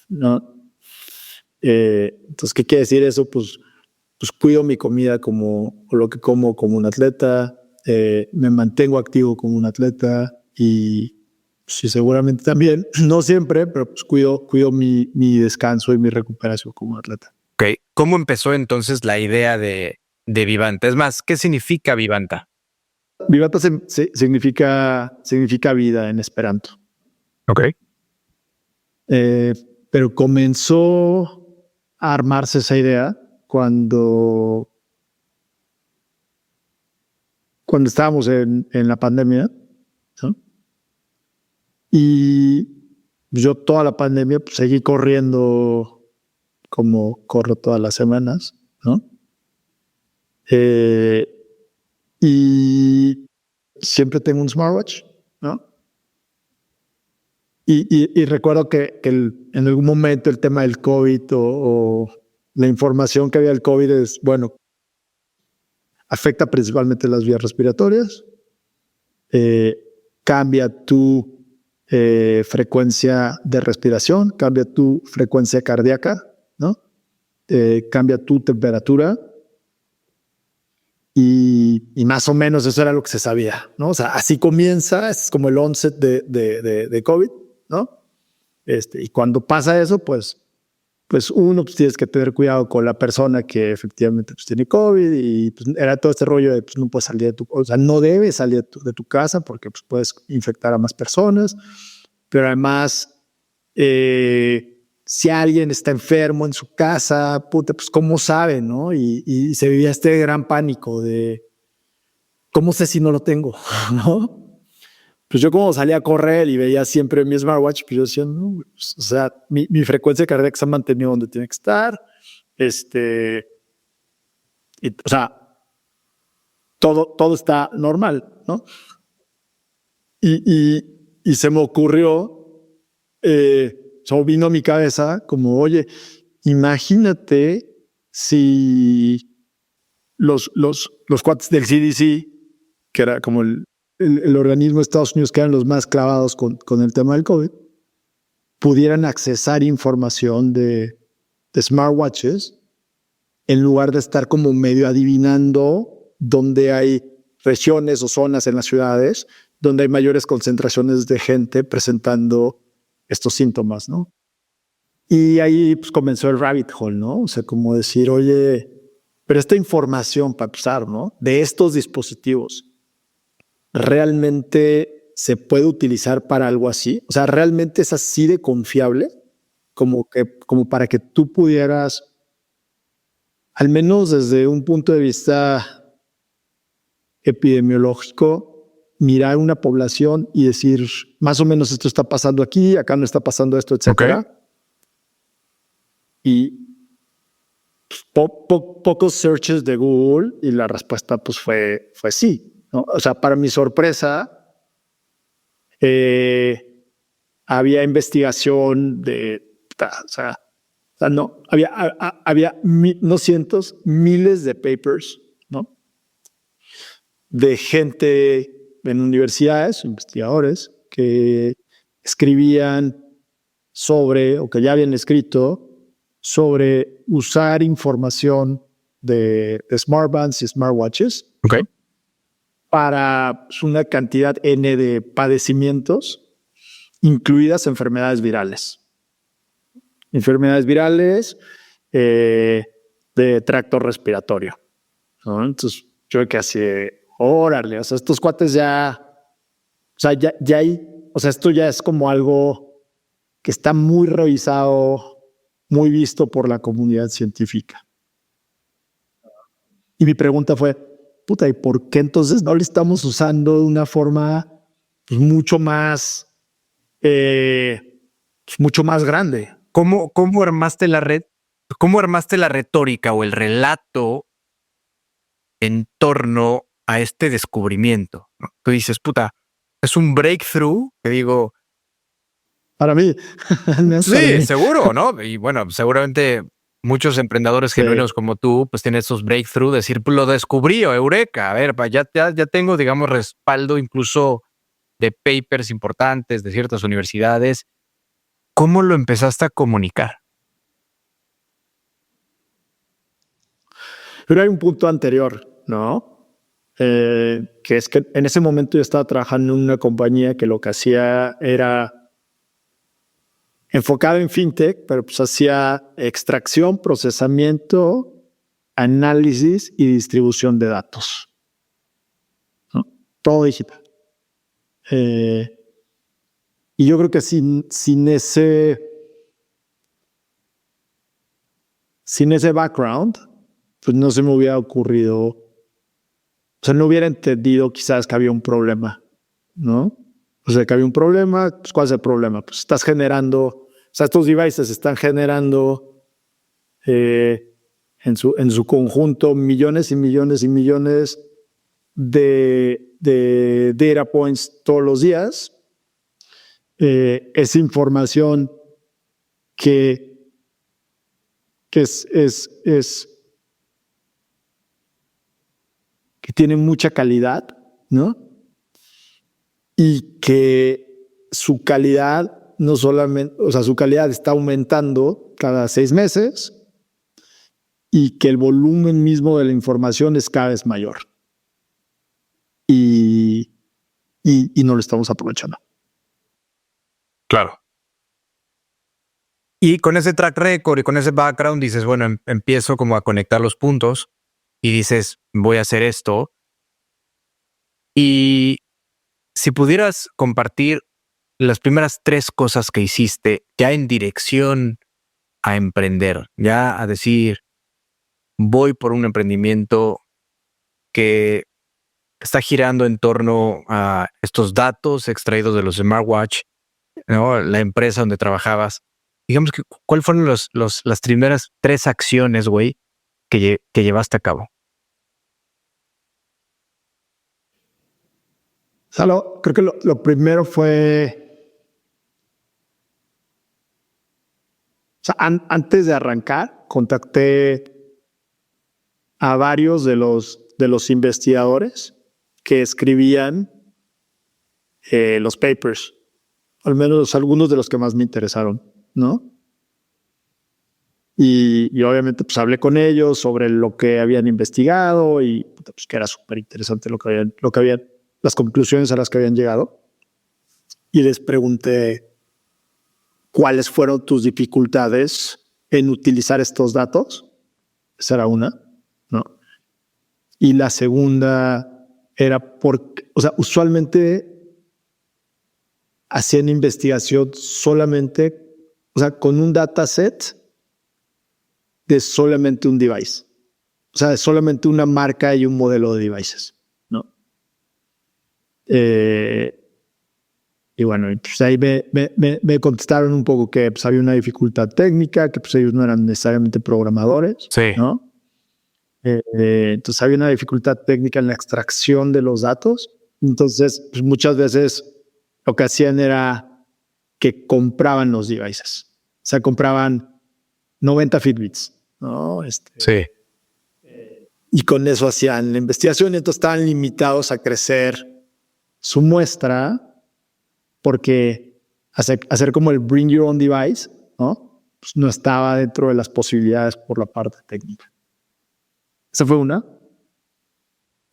¿no? Entonces, ¿qué quiere decir eso? Pues cuido mi comida o lo que como un atleta, me mantengo activo como un atleta y sí, seguramente también, no siempre, pero pues cuido mi descanso y mi recuperación como un atleta. Ok, ¿cómo empezó entonces la idea de Vivanta? Es más, ¿qué significa Vivanta? Vivanta significa vida en esperanto. Ok. Pero comenzó a armarse esa idea cuando estábamos en la pandemia, ¿no? Y yo toda la pandemia pues, seguí corriendo como corro todas las semanas, ¿no? Y siempre tengo un smartwatch, ¿no? Y recuerdo que en algún momento el tema del COVID o la información que había del COVID es, bueno, afecta principalmente las vías respiratorias, cambia tu frecuencia de respiración, cambia tu frecuencia cardíaca, ¿no? Cambia tu temperatura y más o menos eso era lo que se sabía, ¿no? O sea, así comienza, es como el onset de COVID, ¿no? Y cuando pasa eso, pues uno pues tienes que tener cuidado con la persona que efectivamente pues, tiene COVID y pues, era todo este rollo de pues, no puedes salir o sea, no debes salir de tu casa porque pues, puedes infectar a más personas, pero además si alguien está enfermo en su casa, puta, pues cómo sabe, ¿no? Y se vivía este gran pánico de ¿cómo sé si no lo tengo? ¿No? Pues yo como salía a correr y veía siempre mi smartwatch, pues yo decía, no, pues, o sea, mi frecuencia cardíaca se ha mantenido donde tiene que estar. O sea, todo está normal, ¿no? y se me ocurrió, vino a mi cabeza como, oye, imagínate si los cuates del CDC, que era como el organismo de Estados Unidos que eran los más clavados con el tema del COVID, pudieran accesar información de smartwatches en lugar de estar como medio adivinando dónde hay regiones o zonas en las ciudades donde hay mayores concentraciones de gente presentando estos síntomas, ¿no? Y ahí pues comenzó el rabbit hole, ¿no? O sea, como decir, oye, pero esta información para empezar, ¿no? De estos dispositivos, ¿realmente se puede utilizar para algo así? O sea, ¿realmente es así de confiable como para que tú pudieras, al menos desde un punto de vista epidemiológico, mirar una población y decir, más o menos esto está pasando aquí, acá no está pasando esto, etcétera? Okay. Y pocos searches de Google y la respuesta pues fue sí, ¿no? O sea, para mi sorpresa, había investigación había no cientos, miles de papers, ¿no? De gente en universidades, investigadores, que escribían sobre, o que ya habían escrito, sobre usar información de smartbands y smartwatches, okay, para una cantidad N de padecimientos, incluidas enfermedades virales. Enfermedades virales de tracto respiratorio, ¿no? Entonces, yo que así, órale, o sea, estos cuates ya hay, o sea, esto ya es como algo que está muy revisado, muy visto por la comunidad científica. Y mi pregunta fue, puta, ¿y por qué entonces no le estamos usando de una forma pues, mucho más grande? ¿Cómo armaste la red? ¿Cómo armaste la retórica o el relato en torno a este descubrimiento? ¿No? Tú dices, puta, es un breakthrough, que digo... Para mí. Sí, seguro, ¿no? Y bueno, seguramente muchos emprendedores genuinos como tú, pues tienen esos breakthroughs, decir, lo descubrí, o eureka, a ver, ya tengo, digamos, respaldo incluso de papers importantes de ciertas universidades. ¿Cómo lo empezaste a comunicar? Pero hay un punto anterior, ¿no? Que es que en ese momento yo estaba trabajando en una compañía que lo que hacía era enfocado en fintech, pero pues hacía extracción, procesamiento, análisis y distribución de datos, ¿no? Todo digital. Y yo creo que sin ese background, pues no se me hubiera ocurrido, o sea, no hubiera entendido quizás que había un problema, ¿no? O sea, que había un problema, pues ¿cuál es el problema? Pues estás generando, o sea, estos devices están generando en su conjunto millones y millones y millones de data points todos los días. Es información que tiene mucha calidad, ¿no? Y que su calidad no solamente, o sea, su calidad está aumentando cada 6 meses y que el volumen mismo de la información es cada vez mayor. Y no lo estamos aprovechando. Claro. Y con ese track record y con ese background dices, bueno, empiezo como a conectar los puntos y dices, voy a hacer esto. Y si pudieras compartir las primeras 3 cosas que hiciste ya en dirección a emprender, ya a decir, voy por un emprendimiento que está girando en torno a estos datos extraídos de los smartwatch, ¿no? La empresa donde trabajabas. Digamos que, ¿cuáles fueron las primeras 3 acciones, güey, que llevaste a cabo? sea, creo que lo primero fue, o sea, antes de arrancar, contacté a varios de los investigadores que escribían los papers, al menos algunos de los que más me interesaron, ¿no? Y obviamente pues hablé con ellos sobre lo que habían investigado y pues, que era súper interesante lo que habían, las conclusiones a las que habían llegado. Y les pregunté cuáles fueron tus dificultades en utilizar estos datos. Esa era una, ¿no? Y la segunda era porque, o sea, usualmente hacían investigación solamente, o sea, con un dataset de solamente un device. O sea, de solamente una marca y un modelo de devices, ¿no? Y bueno, pues ahí me contestaron un poco que pues, había una dificultad técnica, que pues ellos no eran necesariamente programadores, Sí. ¿no? Entonces había una dificultad técnica en la extracción de los datos. Entonces, pues, muchas veces lo que hacían era que compraban los devices. O sea, compraban 90 Fitbits, ¿no? Sí. Y con eso hacían la investigación y entonces estaban limitados a crecer su muestra porque hacer como el bring your own device, ¿no? Pues no estaba dentro de las posibilidades por la parte técnica. Esa fue una.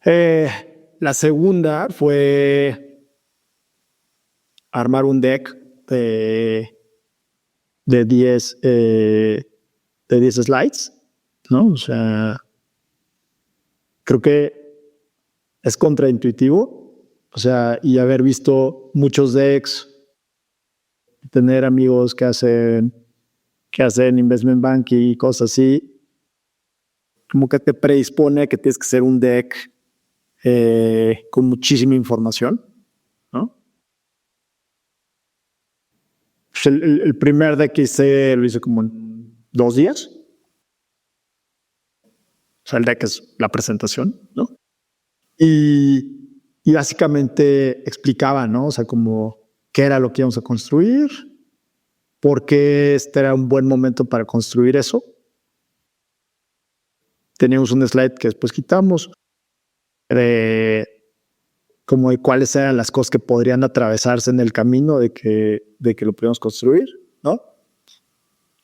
La segunda fue armar un deck de 10 slides, ¿no? O sea, creo que es contraintuitivo, o sea, y haber visto muchos decks, tener amigos que hacen investment banking y cosas así, como que te predispone a que tienes que hacer un deck con muchísima información, ¿no? Pues el primer deck que hice lo hice como en 2 días. O sea, el deck es la presentación, ¿no? Y básicamente explicaba, ¿no? O sea, como qué era lo que íbamos a construir, por qué este era un buen momento para construir eso. Teníamos un slide que después quitamos de como de cuáles eran las cosas que podrían atravesarse en el camino de que lo podíamos construir, ¿no?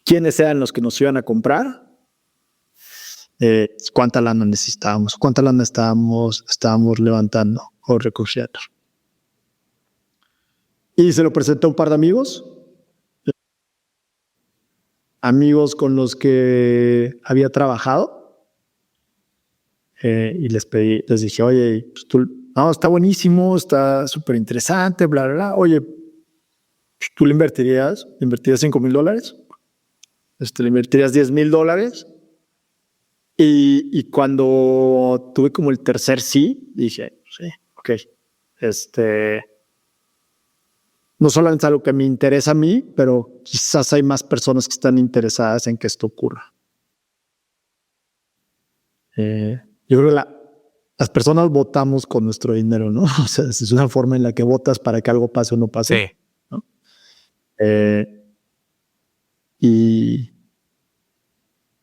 ¿Quiénes eran los que nos iban a comprar? ¿Cuánta lana necesitábamos? ¿Cuánta lana estábamos levantando o recogiendo? Y se lo presenté a un par de amigos con los que había trabajado. Y les dije, oye, pues no, está buenísimo, está súper interesante, bla, bla, bla. Oye, pues tú le invertirías $5,000, le invertirías $10,000. Y cuando tuve como el tercer sí, dije, sí, ok, no solamente es algo que me interesa a mí, pero quizás hay más personas que están interesadas en que esto ocurra. Yo creo que las personas votamos con nuestro dinero, ¿no? O sea, es una forma en la que votas para que algo pase o no pase. Sí. ¿No? Y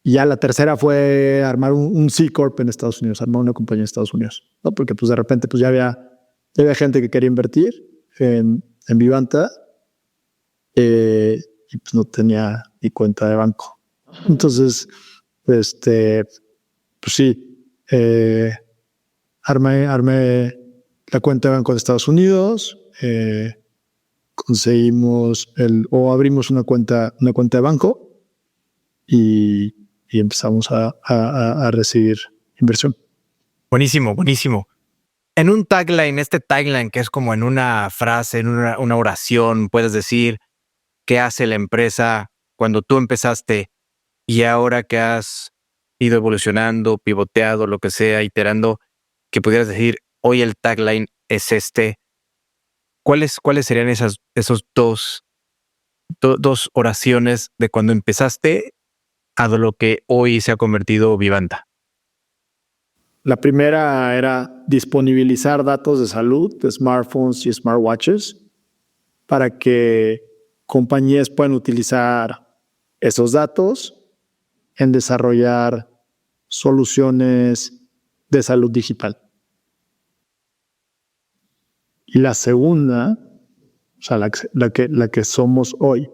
ya la tercera fue armar un C Corp en Estados Unidos, armar una compañía en Estados Unidos, ¿no? Porque pues de repente pues ya había gente que quería invertir en Vivanta y pues no tenía ni cuenta de banco. Entonces, pues sí, armé la cuenta de banco de Estados Unidos, conseguimos abrimos una cuenta de banco y empezamos a recibir inversión. Buenísimo, buenísimo. En un tagline, este tagline que es como en una frase, en una oración, puedes decir qué hace la empresa cuando tú empezaste y ahora que has ido evolucionando, pivoteado, lo que sea, iterando, que pudieras decir, hoy el tagline es este. ¿Cuáles serían esos dos oraciones de cuando empezaste a lo que hoy se ha convertido Vivanta? La primera era disponibilizar datos de salud de smartphones y smartwatches para que compañías puedan utilizar esos datos en desarrollar soluciones de salud digital. Y la segunda, o sea, la que somos hoy,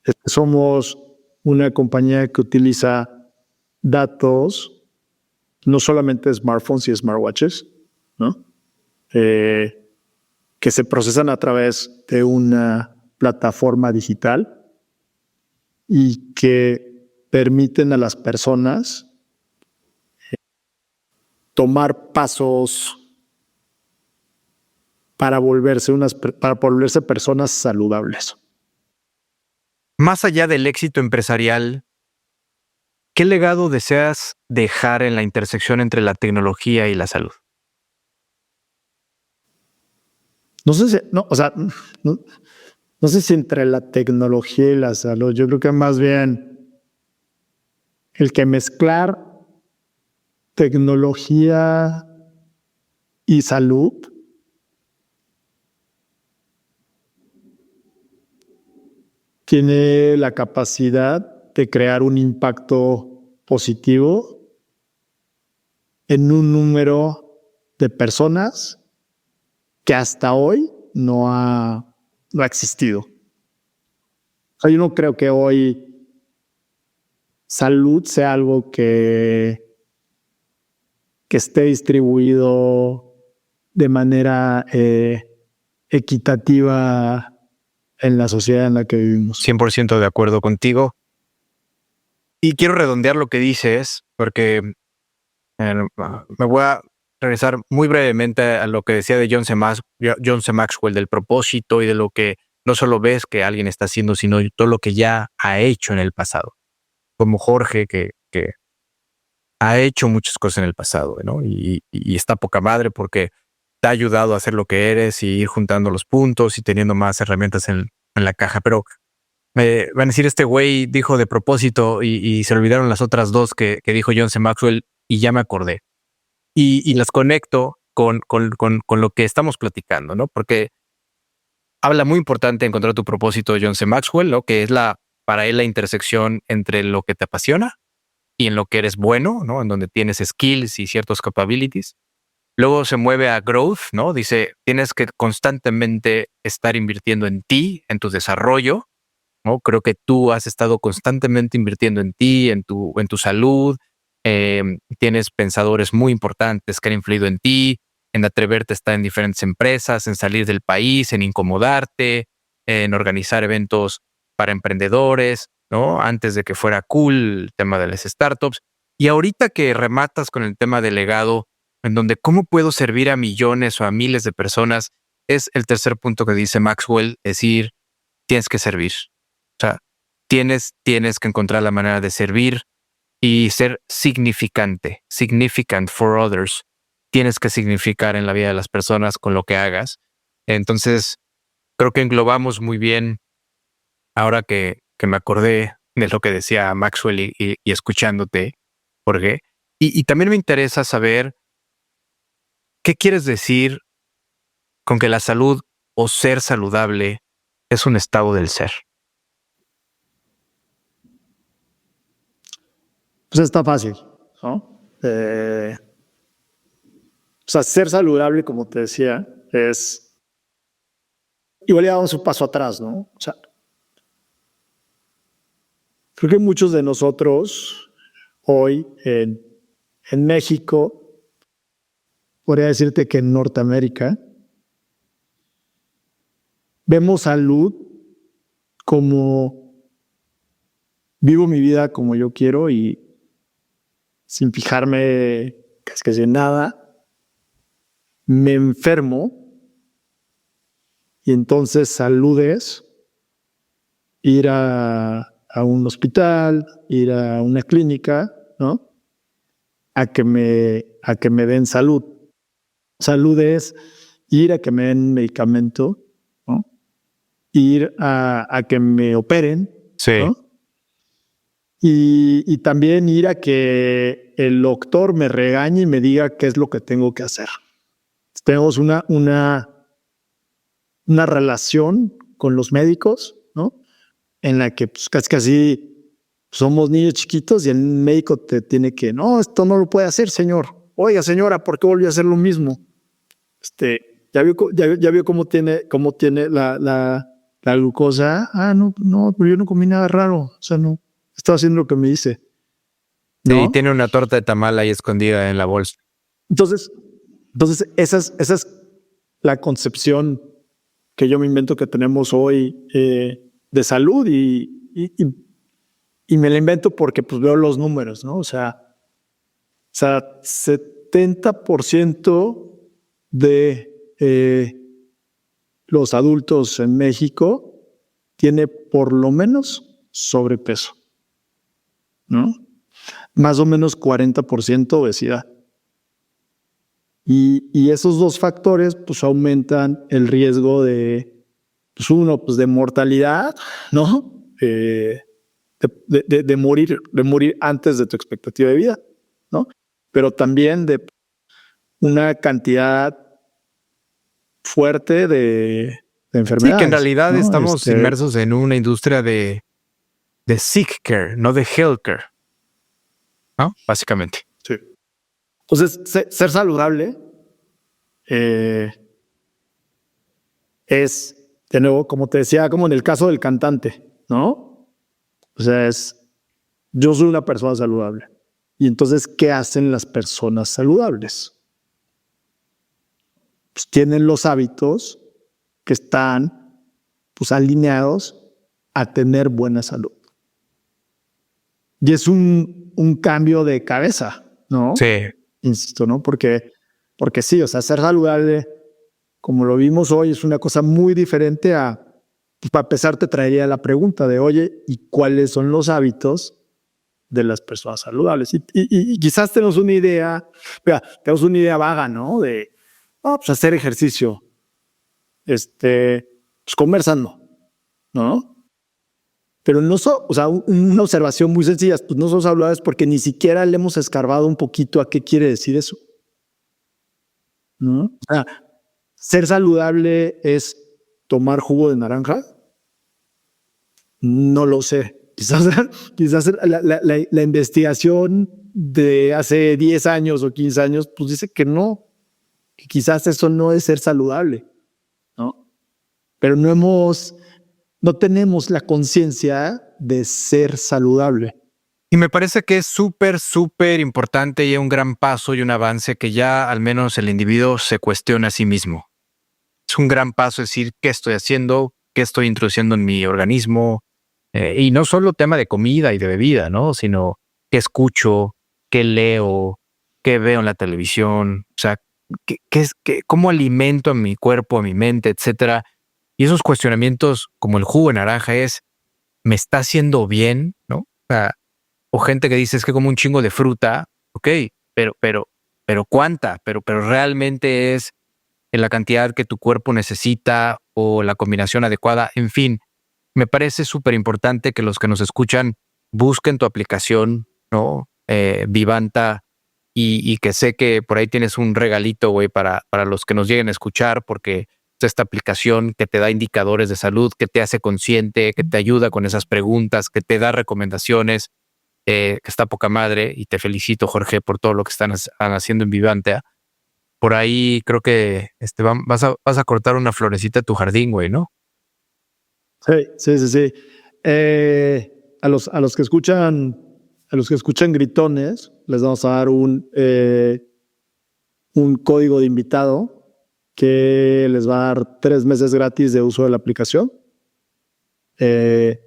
es que somos una compañía que utiliza datos, no solamente de smartphones y smartwatches, ¿no? Que se procesan a través de una plataforma digital y que permiten a las personas tomar pasos para volverse personas saludables. Más allá del éxito empresarial, ¿qué legado deseas dejar en la intersección entre la tecnología y la salud? No sé si, no, o sea, no sé si entre la tecnología y la salud. Yo creo que más bien el que mezclar tecnología y salud tiene la capacidad de crear un impacto positivo en un número de personas que hasta hoy no ha existido. O sea, yo no creo que hoy salud sea algo que esté distribuido de manera equitativa en la sociedad en la que vivimos. 100% de acuerdo contigo. Y quiero redondear lo que dices, porque me voy a regresar muy brevemente a lo que decía de John C. Maxwell, del propósito y de lo que no solo ves que alguien está haciendo, sino todo lo que ya ha hecho en el pasado. Como Jorge, que ha hecho muchas cosas en el pasado, ¿no? Y está poca madre porque te ha ayudado a hacer lo que eres y ir juntando los puntos y teniendo más herramientas en la caja. Pero van a decir, este güey dijo de propósito y se olvidaron las otras dos que dijo John C. Maxwell y ya me acordé. Y las conecto con lo que estamos platicando, ¿no? Porque habla muy importante encontrar tu propósito, John C. Maxwell, ¿no? Que es para él la intersección entre lo que te apasiona y en lo que eres bueno, ¿no? En donde tienes skills y ciertos capabilities. Luego se mueve a growth, ¿no? Dice, tienes que constantemente estar invirtiendo en ti, en tu desarrollo, ¿no? Creo que tú has estado constantemente invirtiendo en ti, en tu salud. Tienes pensadores muy importantes que han influido en ti, en atreverte a estar en diferentes empresas, en salir del país, en incomodarte, en organizar eventos para emprendedores, ¿no? Antes de que fuera cool el tema de las startups. Y ahorita que rematas con el tema del legado, en donde cómo puedo servir a millones o a miles de personas, es el tercer punto que dice Maxwell, decir, tienes que servir. O sea, tienes que encontrar la manera de servir y ser significant for others. Tienes que significar en la vida de las personas con lo que hagas. Entonces, creo que englobamos muy bien, ahora que me acordé de lo que decía Maxwell y escuchándote, Jorge. Y también me interesa saber qué quieres decir con que la salud o ser saludable es un estado del ser. Pues está fácil, ¿no? O sea, ser saludable, como te decía, es... Igual ya damos un paso atrás, ¿no? O sea, creo que muchos de nosotros hoy en México, podría decirte que en Norteamérica, vemos salud como vivo mi vida como yo quiero y sin fijarme casi en nada, me enfermo y entonces salud es ir a un hospital, ir a una clínica, ¿no? A que me den salud. Salud es ir a que me den medicamento, ¿no? Ir a que me operen, Sí. ¿no? y también ir a que el doctor me regañe y me diga qué es lo que tengo que hacer. Tenemos una relación con los médicos, ¿no? En la que pues, casi somos niños chiquitos y el médico te tiene que, no, esto no lo puede hacer, señor. Oiga, señora, ¿por qué volvió a hacer lo mismo? Ya vio cómo tiene la glucosa. Ah, no, pero yo no comí nada raro. O sea, no, estaba haciendo lo que me dice. ¿No? Sí, tiene una torta de tamal ahí escondida en la bolsa. Entonces esa es la concepción que yo me invento que tenemos hoy de salud y me la invento porque pues veo los números, ¿no? O sea 70% de los adultos en México tiene por lo menos sobrepeso, ¿no? Más o menos 40% obesidad. Y esos dos factores pues aumentan el riesgo de, pues uno, pues de mortalidad, ¿no? De morir antes de tu expectativa de vida, ¿no? Pero también de una cantidad fuerte de enfermedades. Sí, que en realidad ¿no? estamos inmersos en una industria de sick care, no de health care, ¿no? Básicamente. Sí. Entonces, ser saludable es, de nuevo, como te decía, como en el caso del cantante, ¿no? O sea, yo soy una persona saludable. Y entonces, ¿qué hacen las personas saludables? Pues tienen los hábitos que están pues, alineados a tener buena salud. Y es un cambio de cabeza, ¿no? Sí. Insisto, ¿no? Porque sí, o sea, ser saludable, como lo vimos hoy, es una cosa muy diferente a, pues para empezar, te traería la pregunta de, oye, ¿y cuáles son los hábitos de las personas saludables? Y quizás tenemos una idea vaga, ¿no? De, pues hacer ejercicio, pues comer sano, ¿no? Pero no o sea, una observación muy sencilla, pues no son saludables porque ni siquiera le hemos escarbado un poquito a qué quiere decir eso, ¿no? O sea, ser saludable es tomar jugo de naranja. No lo sé. Quizás la investigación de hace 10 años o 15 años, pues dice que no, que quizás eso no es ser saludable, ¿no? Pero no tenemos la conciencia de ser saludable. Y me parece que es súper, súper importante y un gran paso y un avance que ya al menos el individuo se cuestiona a sí mismo. Es un gran paso decir qué estoy haciendo, qué estoy introduciendo en mi organismo. Y no solo tema de comida y de bebida, ¿no? Sino qué escucho, qué leo, qué veo en la televisión. O sea, cómo alimento a mi cuerpo, a mi mente, etcétera. Y esos cuestionamientos, como el jugo de naranja, ¿me está haciendo bien? ¿No? O sea, o gente que dice es que como un chingo de fruta, ok, pero ¿cuánta? Pero realmente es en la cantidad que tu cuerpo necesita o la combinación adecuada. En fin, me parece súper importante que los que nos escuchan busquen tu aplicación, ¿no? Vivanta, y que sé que por ahí tienes un regalito, güey, para los que nos lleguen a escuchar, porque es esta aplicación que te da indicadores de salud, que te hace consciente, que te ayuda con esas preguntas, que te da recomendaciones, que está poca madre, y te felicito, Jorge, por todo lo que están haciendo en Vivanta. Por ahí creo que vas a cortar una florecita de tu jardín, güey, ¿no? Sí. A los que escuchan gritones, les vamos a dar un código de invitado que les va a dar 3 meses gratis de uso de la aplicación. El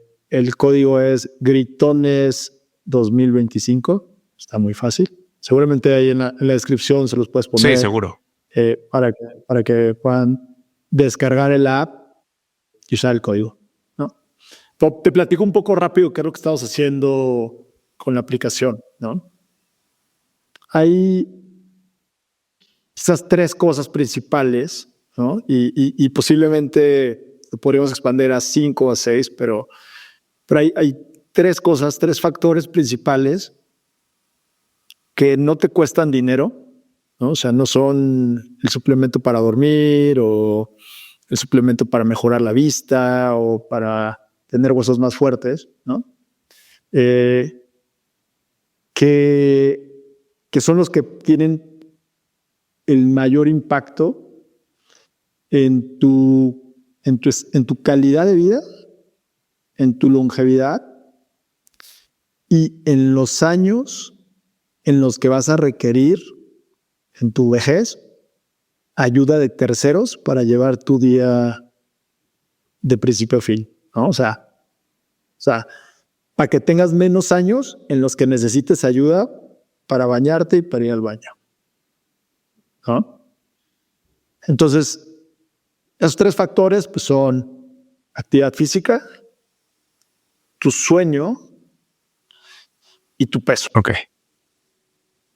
código es Gritones 2025. Está muy fácil. Seguramente ahí en la descripción se los puedes poner. Sí, seguro. Para que puedan descargar el app y usar el código, ¿no? Te platico un poco rápido qué es lo que estamos haciendo con la aplicación, ¿no? Hay quizás 3 cosas principales, ¿no? Y posiblemente podríamos expandir a 5 o a 6, pero hay tres factores principales que no te cuestan dinero, ¿no? O sea, no son el suplemento para dormir o el suplemento para mejorar la vista o para tener huesos más fuertes, ¿no? Que son los que tienen el mayor impacto en tu calidad de vida, en tu longevidad y en los años en los que vas a requerir en tu vejez ayuda de terceros para llevar tu día de principio a fin, ¿no? O sea, para que tengas menos años en los que necesites ayuda para bañarte y para ir al baño, ¿no? Entonces, esos tres factores pues, son actividad física, tu sueño y tu peso. Ok.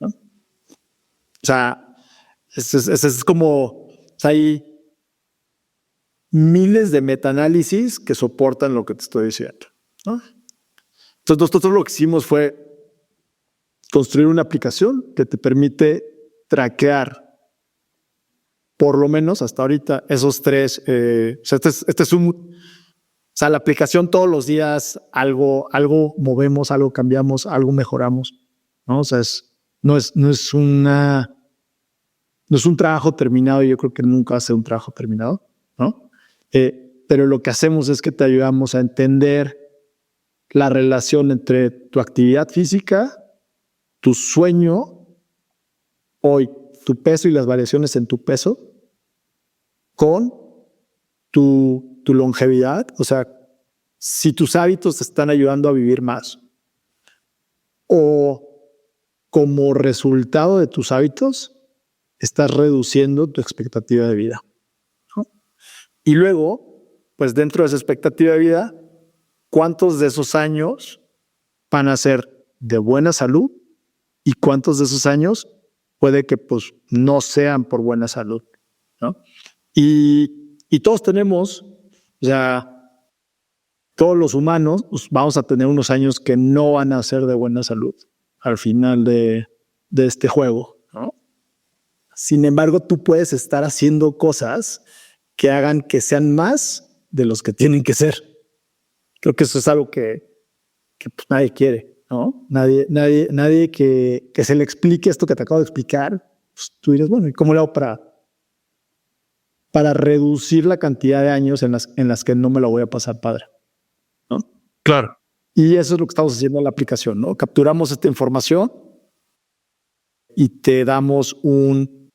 ¿No? O sea, ese es como, o sea, hay miles de metaanálisis que soportan lo que te estoy diciendo, ¿no? Entonces, nosotros lo que hicimos fue construir una aplicación que te permite traquear por lo menos hasta ahorita esos tres. O sea, la aplicación todos los días algo movemos, algo cambiamos, algo mejoramos, ¿no? O sea, no es un trabajo terminado y yo creo que nunca va a ser un trabajo terminado, ¿no? Pero lo que hacemos es que te ayudamos a entender la relación entre tu actividad física, tu sueño, hoy tu peso y las variaciones en tu peso, con tu longevidad. O sea, si tus hábitos te están ayudando a vivir más o como resultado de tus hábitos estás reduciendo tu expectativa de vida, ¿no? Y luego, pues dentro de esa expectativa de vida, ¿cuántos de esos años van a ser de buena salud y cuántos de esos años puede que pues no sean por buena salud, ¿no? Y todos tenemos, o sea, todos los humanos pues, vamos a tener unos años que no van a ser de buena salud al final de este juego, ¿no? Sin embargo, tú puedes estar haciendo cosas que hagan que sean más de los que tienen que ser. Creo que eso es algo que pues, nadie quiere, ¿no? Nadie que se le explique esto que te acabo de explicar, pues tú dirás, bueno, ¿y cómo le hago para reducir la cantidad de años en las que no me lo voy a pasar padre, ¿no? Claro. Y eso es lo que estamos haciendo en la aplicación, ¿no? Capturamos esta información y te damos un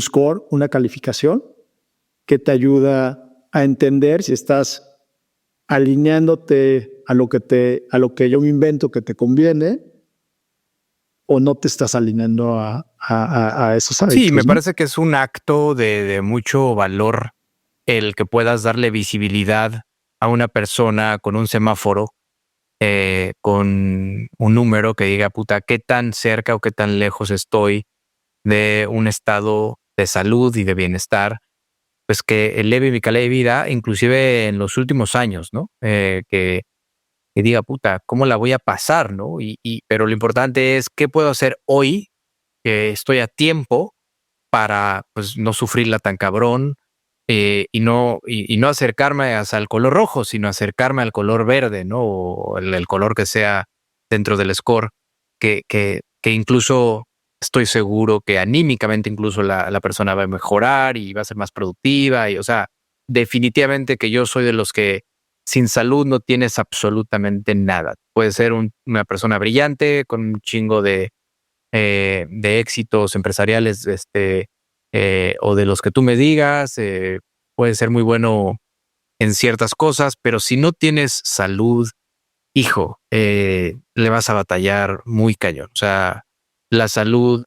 score, una calificación que te ayuda a entender si estás alineándote a lo que yo me invento que te conviene o no te estás alineando a esos hábitos. Sí, me ¿no? parece que es un acto de mucho valor el que puedas darle visibilidad a una persona con un semáforo, con un número que diga, puta, qué tan cerca o qué tan lejos estoy de un estado de salud y de bienestar, pues que eleve mi calidad de vida, inclusive en los últimos años, ¿no? Que diga, puta, ¿cómo la voy a pasar, no? Pero lo importante es qué puedo hacer hoy, que estoy a tiempo para pues no sufrirla tan cabrón, y no acercarme hasta el color rojo, sino acercarme al color verde, ¿no? O el color que sea dentro del score, que incluso estoy seguro que anímicamente incluso la persona va a mejorar y va a ser más productiva. Y, o sea, definitivamente que yo soy de los que sin salud no tienes absolutamente nada. Puedes ser una persona brillante con un chingo de éxitos empresariales, o de los que tú me digas, puede ser muy bueno en ciertas cosas, pero si no tienes salud, hijo, le vas a batallar muy cañón. O sea, la salud,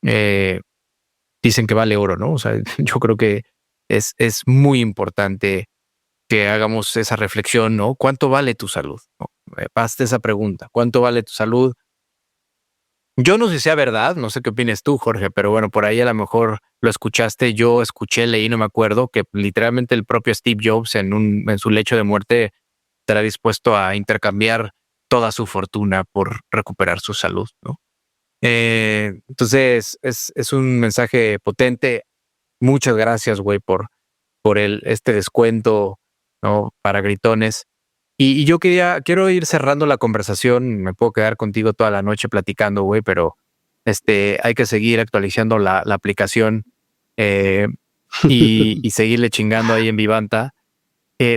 dicen que vale oro, ¿no? O sea, yo creo que es muy importante que hagamos esa reflexión, ¿no? ¿Cuánto vale tu salud? ¿No? Hazte esa pregunta. ¿Cuánto vale tu salud? Yo no sé si sea verdad, no sé qué opinas tú, Jorge, pero bueno, por ahí a lo mejor lo escuchaste, yo escuché, leí, no me acuerdo, que literalmente el propio Steve Jobs en su lecho de muerte estará dispuesto a intercambiar toda su fortuna por recuperar su salud, ¿no? Entonces es un mensaje potente. Muchas gracias, güey, por este descuento, ¿no? Para gritones. Y yo quiero ir cerrando la conversación. Me puedo quedar contigo toda la noche platicando, güey, pero hay que seguir actualizando la aplicación y seguirle chingando ahí en Vivanta.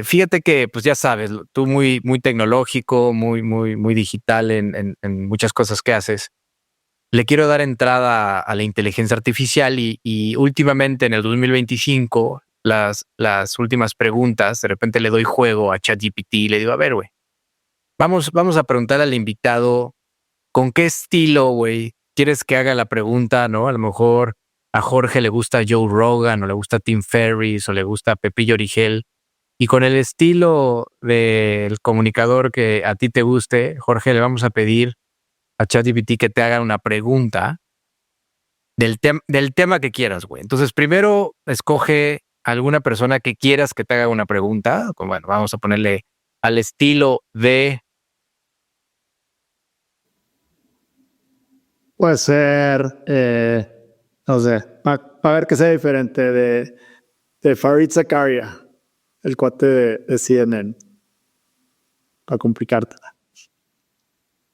Fíjate que, pues ya sabes, tú muy, muy tecnológico, muy digital en muchas cosas que haces. Le quiero dar entrada a la inteligencia artificial y últimamente en el 2025, las últimas preguntas, de repente le doy juego a ChatGPT y le digo, a ver, güey, vamos a preguntar al invitado con qué estilo, güey, quieres que haga la pregunta, ¿no? A lo mejor a Jorge le gusta Joe Rogan o le gusta Tim Ferriss o le gusta Pepillo Origel. Y con el estilo del comunicador que a ti te guste, Jorge, le vamos a pedir a ChatGPT que te haga una pregunta del tema que quieras, güey. Entonces, primero escoge alguna persona que quieras que te haga una pregunta. Bueno, vamos a ponerle al estilo de... Puede ser, no sé, para ver que sea diferente de Farid Zakaria, el cuate de CNN, para complicártela.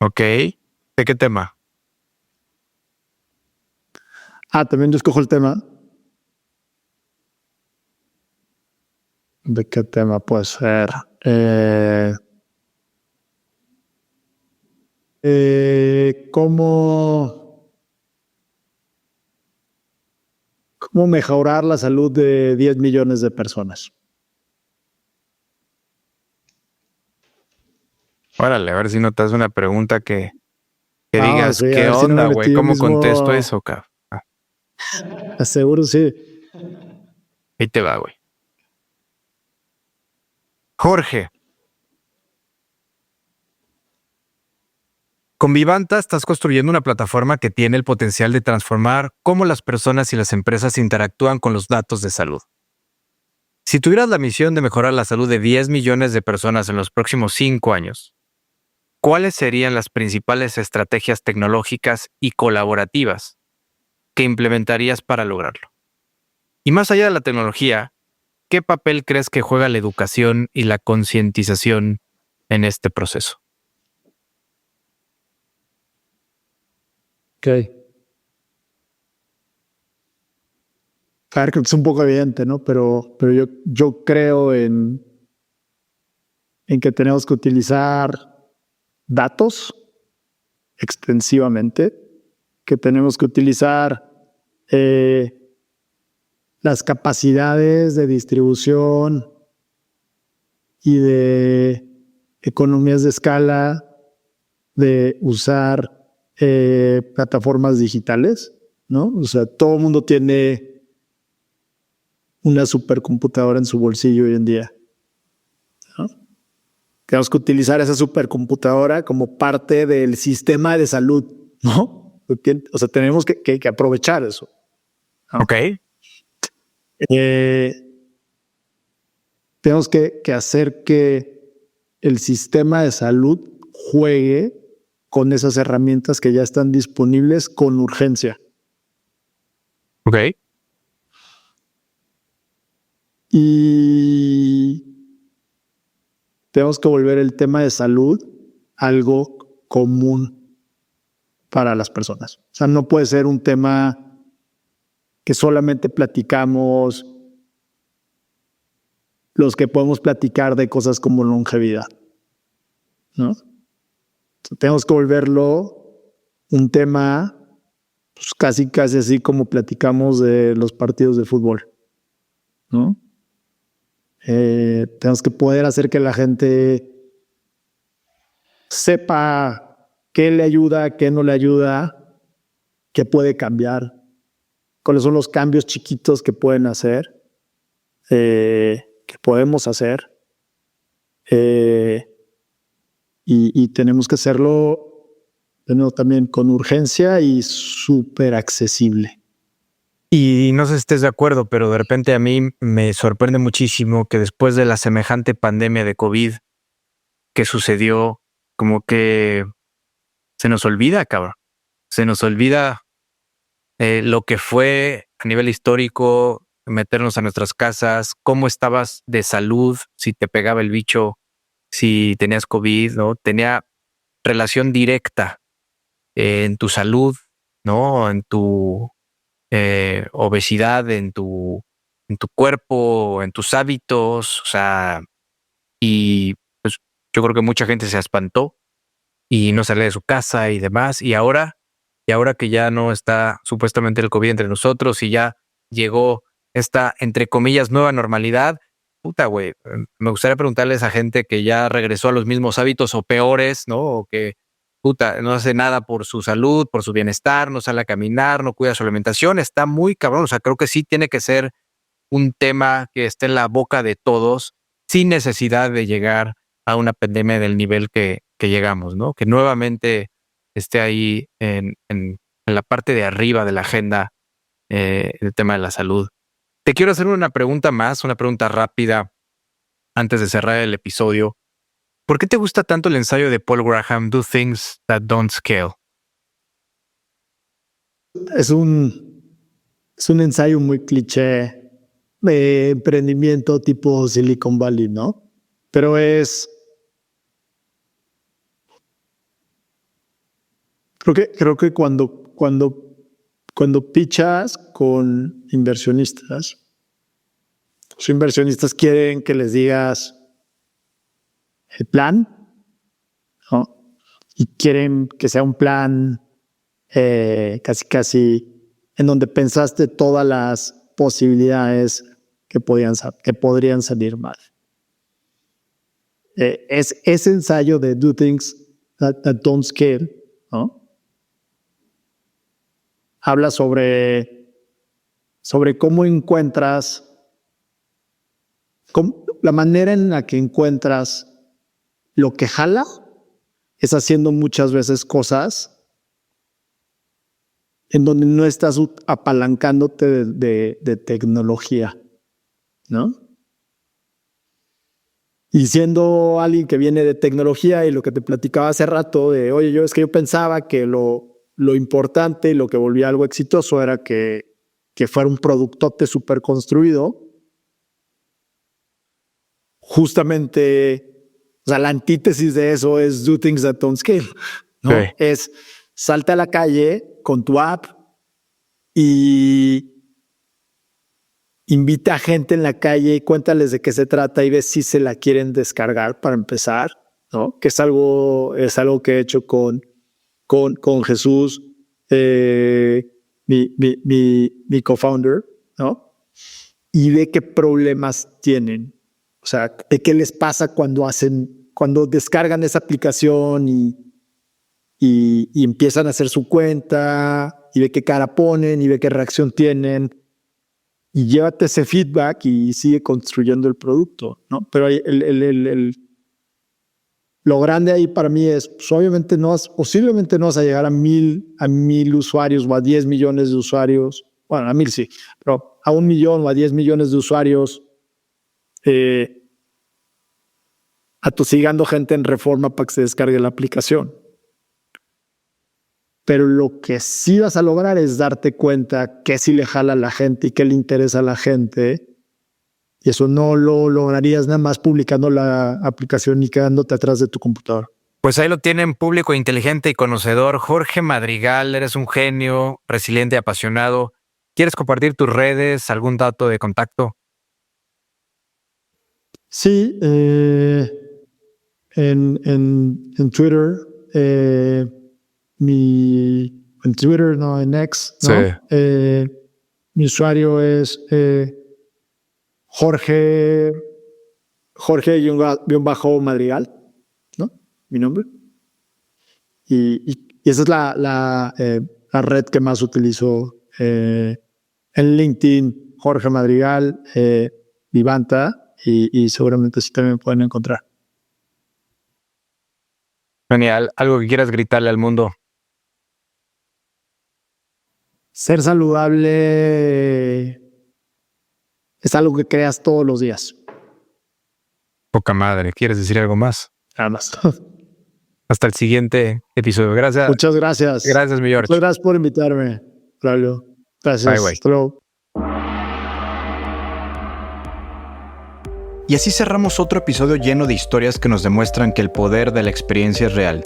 Ok. ¿De qué tema? También yo escojo el tema. ¿De qué tema puede ser? ¿Cómo mejorar la salud de 10 millones de personas? Órale, a ver si no te haces una pregunta que digas, sí, ¿qué si no onda, me güey? metí yo ¿Cómo mismo, contesto eso, cabrón? seguro sí. Ahí te va, güey. Jorge, con Vivanta estás construyendo una plataforma que tiene el potencial de transformar cómo las personas y las empresas interactúan con los datos de salud. Si tuvieras la misión de mejorar la salud de 10 millones de personas en los próximos 5 años, ¿cuáles serían las principales estrategias tecnológicas y colaborativas que implementarías para lograrlo? Y más allá de la tecnología, ¿qué papel crees que juega la educación y la concientización en este proceso? Ok. A ver, creo que es un poco evidente, ¿no? Pero yo creo en que tenemos que utilizar datos extensivamente, que tenemos que utilizar las capacidades de distribución y de economías de escala, de usar plataformas digitales, ¿no? O sea, todo el mundo tiene una supercomputadora en su bolsillo hoy en día, ¿no? Tenemos que utilizar esa supercomputadora como parte del sistema de salud, ¿no? O sea, tenemos que aprovechar eso, ¿no? Ok. Tenemos que hacer que el sistema de salud juegue con esas herramientas que ya están disponibles con urgencia. Ok. Y tenemos que volver el tema de salud algo común para las personas. O sea, no puede ser un tema que solamente platicamos los que podemos platicar de cosas como longevidad, ¿no? Entonces, tenemos que volverlo un tema pues, casi así como platicamos de los partidos de fútbol, ¿no? Tenemos que poder hacer que la gente sepa qué le ayuda, qué no le ayuda, qué puede cambiar, cuáles son los cambios chiquitos que pueden hacer, que podemos hacer, y tenemos que hacerlo de nuevo también con urgencia y súper accesible. Y no sé si estés de acuerdo, pero de repente a mí me sorprende muchísimo que después de la semejante pandemia de COVID que sucedió como que se nos olvida, cabrón. Se nos olvida lo que fue a nivel histórico, meternos a nuestras casas, cómo estabas de salud, si te pegaba el bicho, si tenías COVID, ¿no? Tenía relación directa en tu salud, ¿no? En tu obesidad, en tu cuerpo, en tus hábitos, o sea, y pues yo creo que mucha gente se espantó y no salía de su casa y demás, y ahora que ya no está supuestamente el COVID entre nosotros y ya llegó esta, entre comillas, nueva normalidad, puta, güey, me gustaría preguntarle a esa gente que ya regresó a los mismos hábitos o peores, ¿no? O que, puta, no hace nada por su salud, por su bienestar, no sale a caminar, no cuida su alimentación, está muy cabrón. O sea, creo que sí tiene que ser un tema que esté en la boca de todos sin necesidad de llegar a una pandemia del nivel que llegamos, ¿no? Que nuevamente esté ahí en la parte de arriba de la agenda el tema de la salud. Te quiero hacer una pregunta más, una pregunta rápida antes de cerrar el episodio. ¿Por qué te gusta tanto el ensayo de Paul Graham, Do Things That Don't Scale? Es un ensayo muy cliché de emprendimiento tipo Silicon Valley, ¿no? Pero creo que cuando pitchas con inversionistas, los inversionistas quieren que les digas el plan, ¿no? Y quieren que sea un plan casi en donde pensaste todas las posibilidades que podrían salir mal. Es ese ensayo de Do Things That Don't Scale, ¿no? Habla sobre cómo encuentras, la manera en la que encuentras lo que jala es haciendo muchas veces cosas en donde no estás apalancándote de tecnología, ¿no? Y siendo alguien que viene de tecnología y lo que te platicaba hace rato de, oye, yo pensaba que lo importante y lo que volvía algo exitoso era que fuera un productote súper construido. Justamente, o sea, la antítesis de eso es Do Things That Don't Scale, ¿no? Sí. Es salte a la calle con tu app y invita a gente en la calle, cuéntales de qué se trata y ves si se la quieren descargar para empezar, ¿no? Que es algo que he hecho con Jesús, mi co-founder, ¿no? Y ve qué problemas tienen. O sea, de qué les pasa cuando descargan esa aplicación y empiezan a hacer su cuenta y ve qué cara ponen y ve qué reacción tienen. Y llévate ese feedback y sigue construyendo el producto, ¿no? Pero lo grande ahí para mí es, pues obviamente posiblemente no vas a llegar a 1,000 usuarios o a 10 millones de usuarios. Bueno, a 1,000 sí, pero a 1,000,000 o a 10 millones de usuarios atosigando gente en Reforma para que se descargue la aplicación. Pero lo que sí vas a lograr es darte cuenta qué sí le jala a la gente y qué le interesa a la gente. Y eso no lo lograrías nada más publicando la aplicación y quedándote atrás de tu computador. Pues ahí lo tienen, público inteligente y conocedor. Jorge Madrigal, eres un genio, resiliente y apasionado. ¿Quieres compartir tus redes, algún dato de contacto? Sí, en Twitter, en Twitter, no, en X, ¿no? Sí. Mi usuario es Jorge-Madrigal, ¿no? Mi nombre. Y esa es la red que más utilizo. En LinkedIn, Jorge Madrigal, Vivanta, y seguramente sí también me pueden encontrar. Genial. ¿Algo que quieras gritarle al mundo? Ser saludable es algo que creas todos los días. Poca madre. ¿Quieres decir algo más? Nada más. Hasta el siguiente episodio. Gracias. Muchas gracias. Gracias, mi George. Muchas gracias por invitarme, Braulio. Gracias. Bye, bye. Hasta luego. Y así cerramos otro episodio lleno de historias que nos demuestran que el poder de la experiencia es real.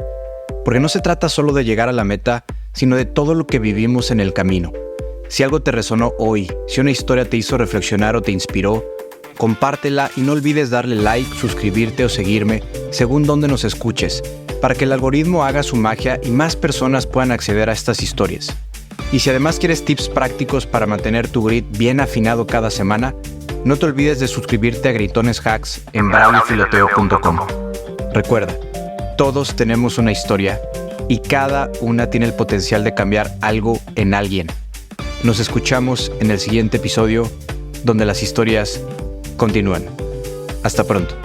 Porque no se trata solo de llegar a la meta, sino de todo lo que vivimos en el camino. Si algo te resonó hoy, si una historia te hizo reflexionar o te inspiró, compártela y no olvides darle like, suscribirte o seguirme según donde nos escuches, para que el algoritmo haga su magia y más personas puedan acceder a estas historias. Y si además quieres tips prácticos para mantener tu grit bien afinado cada semana, no te olvides de suscribirte a Gritones Hacks en brauliofiloteo.com. Recuerda, todos tenemos una historia y cada una tiene el potencial de cambiar algo en alguien. Nos escuchamos en el siguiente episodio, donde las historias continúan. Hasta pronto.